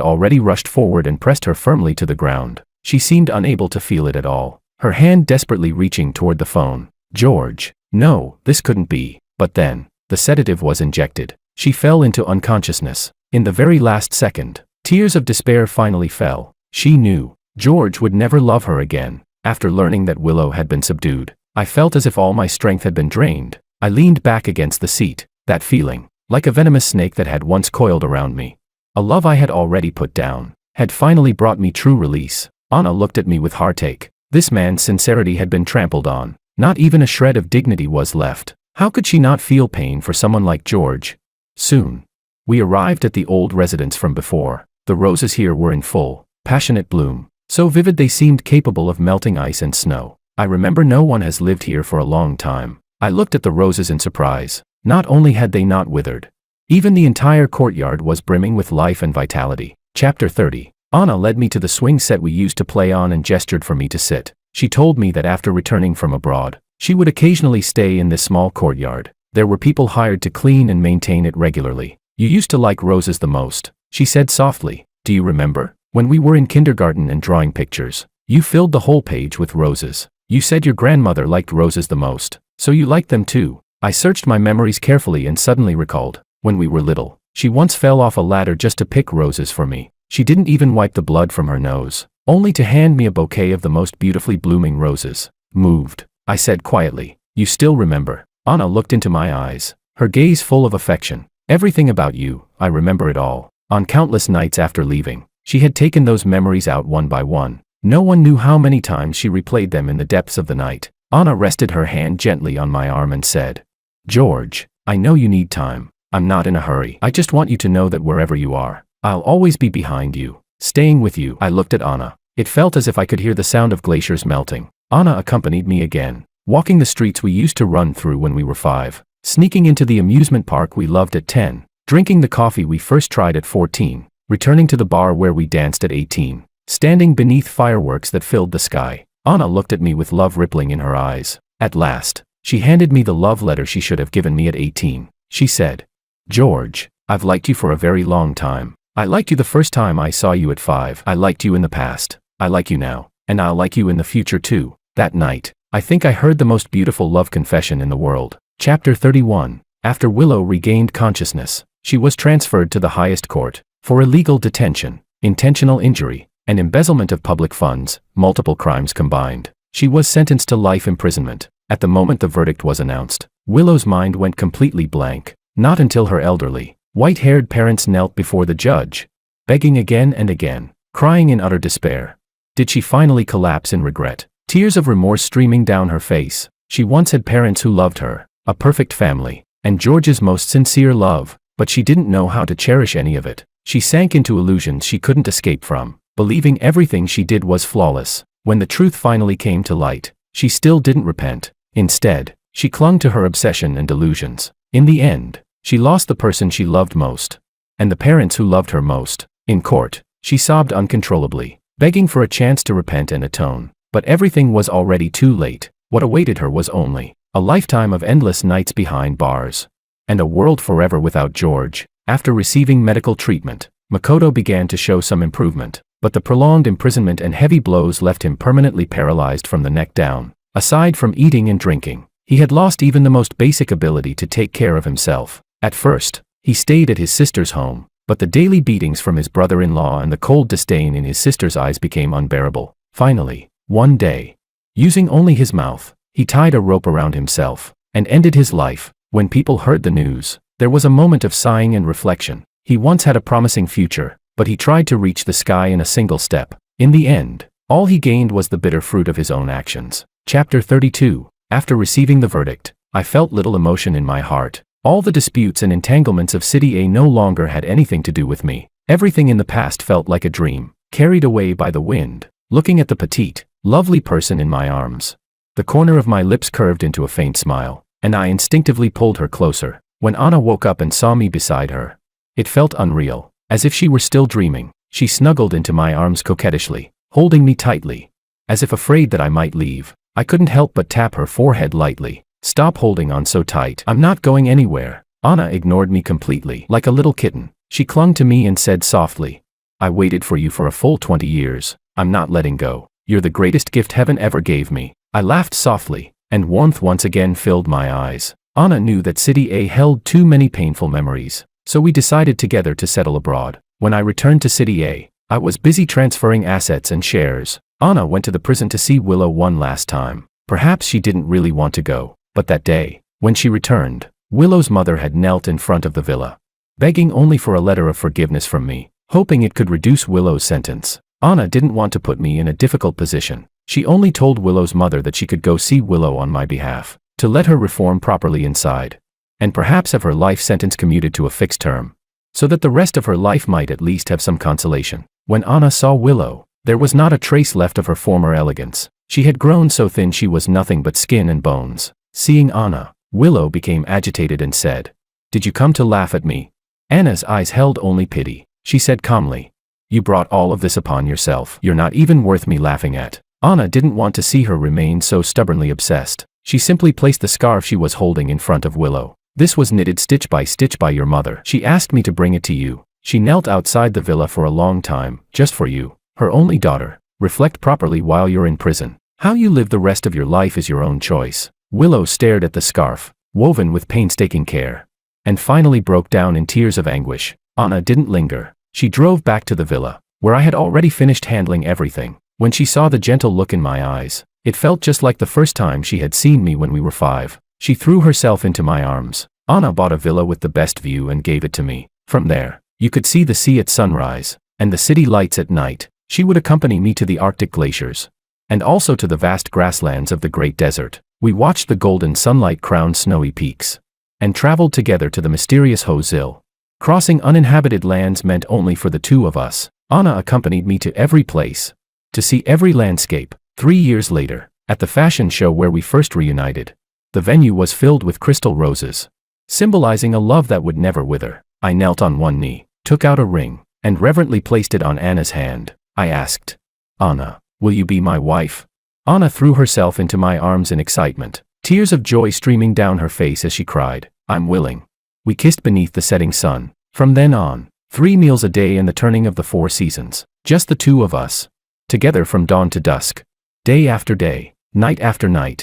already rushed forward and pressed her firmly to the ground. She seemed unable to feel it at all, her hand desperately reaching toward the phone. "George, no, this couldn't be." But then, the sedative was injected. She fell into unconsciousness. In the very last second, tears of despair finally fell. She knew George would never love her again. After learning that Willow had been subdued, I felt as if all my strength had been drained. I leaned back against the seat, that feeling, like a venomous snake that had once coiled around me. A love I had already put down, had finally brought me true release. Anna looked at me with heartache. This man's sincerity had been trampled on. Not even a shred of dignity was left. How could she not feel pain for someone like George? Soon, we arrived at the old residence from before. The roses here were in full, passionate bloom, so vivid they seemed capable of melting ice and snow. I remember no one has lived here for a long time. I looked at the roses in surprise. Not only had they not withered, even the entire courtyard was brimming with life and vitality. Chapter 30. Anna led me to the swing set we used to play on and gestured for me to sit. She told me that after returning from abroad, she would occasionally stay in this small courtyard. There were people hired to clean and maintain it regularly. "You used to like roses the most," she said softly. "Do you remember? When we were in kindergarten and drawing pictures, you filled the whole page with roses. You said your grandmother liked roses the most, so you liked them too." I searched my memories carefully and suddenly recalled, when we were little, she once fell off a ladder just to pick roses for me. She didn't even wipe the blood from her nose, only to hand me a bouquet of the most beautifully blooming roses. "Moved," I said quietly. "You still remember?" Anna looked into my eyes, her gaze full of affection. "Everything about you, I remember it all." On countless nights after leaving, she had taken those memories out one by one. No one knew how many times she replayed them in the depths of the night. Anna rested her hand gently on my arm and said, "George, I know you need time. I'm not in a hurry. I just want you to know that wherever you are, I'll always be behind you, staying with you." I looked at Anna. It felt as if I could hear the sound of glaciers melting. Anna accompanied me again, walking the streets we used to run through when we were 5, sneaking into the amusement park we loved at 10, drinking the coffee we first tried at 14, returning to the bar where we danced at 18. Standing beneath fireworks that filled the sky, Anna looked at me with love rippling in her eyes. At last, she handed me the love letter she should have given me at 18. She said, "George, I've liked you for a very long time. I liked you the first time I saw you at 5. I liked you in the past. I like you now, and I'll like you in the future too." That night, I think I heard the most beautiful love confession in the world. Chapter 31. After Willow regained consciousness, she was transferred to the highest court for illegal detention, intentional injury, and embezzlement of public funds, multiple crimes combined. She was sentenced to life imprisonment. At the moment the verdict was announced, Willow's mind went completely blank. Not until her elderly, white-haired parents knelt before the judge, begging again and again, crying in utter despair, did she finally collapse in regret, tears of remorse streaming down her face. She once had parents who loved her, a perfect family, and George's most sincere love, but she didn't know how to cherish any of it. She sank into illusions she couldn't escape from, believing everything she did was flawless. When the truth finally came to light, she still didn't repent. Instead, she clung to her obsession and delusions. In the end, she lost the person she loved most, and the parents who loved her most. In court, she sobbed uncontrollably, begging for a chance to repent and atone. But everything was already too late. What awaited her was only a lifetime of endless nights behind bars, and a world forever without George. After receiving medical treatment, Makoto began to show some improvement, but the prolonged imprisonment and heavy blows left him permanently paralyzed from the neck down. Aside from eating and drinking, he had lost even the most basic ability to take care of himself. At first, he stayed at his sister's home, but the daily beatings from his brother-in-law and the cold disdain in his sister's eyes became unbearable. Finally, one day, using only his mouth, he tied a rope around himself and ended his life. When people heard the news, there was a moment of sighing and reflection. He once had a promising future, but he tried to reach the sky in a single step. In the end, all he gained was the bitter fruit of his own actions. Chapter 32. After receiving the verdict, I felt little emotion in my heart. All the disputes and entanglements of City A no longer had anything to do with me. Everything in the past felt like a dream, carried away by the wind. Looking at the petite, lovely person in my arms, the corner of my lips curved into a faint smile, and I instinctively pulled her closer. When Anna woke up and saw me beside her, it felt unreal, as if she were still dreaming. She snuggled into my arms coquettishly, holding me tightly, as if afraid that I might leave. I couldn't help but tap her forehead lightly. Stop holding on so tight. I'm not going anywhere. Anna ignored me completely. Like a little kitten, she clung to me and said softly, I waited for you for a full 20 years. I'm not letting go. You're the greatest gift heaven ever gave me. I laughed softly, and warmth once again filled my eyes. Anna knew that City A held too many painful memories, so we decided together to settle abroad. When I returned to City A, I was busy transferring assets and shares. Anna went to the prison to see Willow one last time. Perhaps she didn't really want to go, but that day, when she returned, Willow's mother had knelt in front of the villa, begging only for a letter of forgiveness from me, hoping it could reduce Willow's sentence. Anna didn't want to put me in a difficult position. She only told Willow's mother that she could go see Willow on my behalf, to let her reform properly inside, and perhaps have her life sentence commuted to a fixed term, so that the rest of her life might at least have some consolation. When Anna saw Willow, there was not a trace left of her former elegance. She had grown so thin she was nothing but skin and bones. Seeing Anna, Willow became agitated and said, Did you come to laugh at me? Anna's eyes held only pity. She said calmly, You brought all of this upon yourself. You're not even worth me laughing at. Anna didn't want to see her remain so stubbornly obsessed. She simply placed the scarf she was holding in front of Willow. This was knitted stitch by your mother. She asked me to bring it to you. She knelt outside the villa for a long time, just for you, her only daughter. Reflect properly while you're in prison. How you live the rest of your life is your own choice. Willow stared at the scarf, woven with painstaking care, and finally broke down in tears of anguish. Anna didn't linger. She drove back to the villa, where I had already finished handling everything. When she saw the gentle look in my eyes, it felt just like the first time she had seen me when we were 5. She threw herself into my arms. Anna bought a villa with the best view and gave it to me. From there, you could see the sea at sunrise, and the city lights at night. She would accompany me to the Arctic glaciers, and also to the vast grasslands of the Great Desert. We watched the golden sunlight-crowned snowy peaks, and traveled together to the mysterious Hozil. Crossing uninhabited lands meant only for the two of us. Anna accompanied me to every place, to see every landscape. 3 years later, at the fashion show where we first reunited, the venue was filled with crystal roses, symbolizing a love that would never wither. I knelt on one knee, took out a ring, and reverently placed it on Anna's hand. I asked, Anna, will you be my wife? Anna threw herself into my arms in excitement, tears of joy streaming down her face as she cried, I'm willing. We kissed beneath the setting sun. From then on, 3 meals a day and the turning of the 4 seasons. Just the two of us, together from dawn to dusk, day after day, night after night.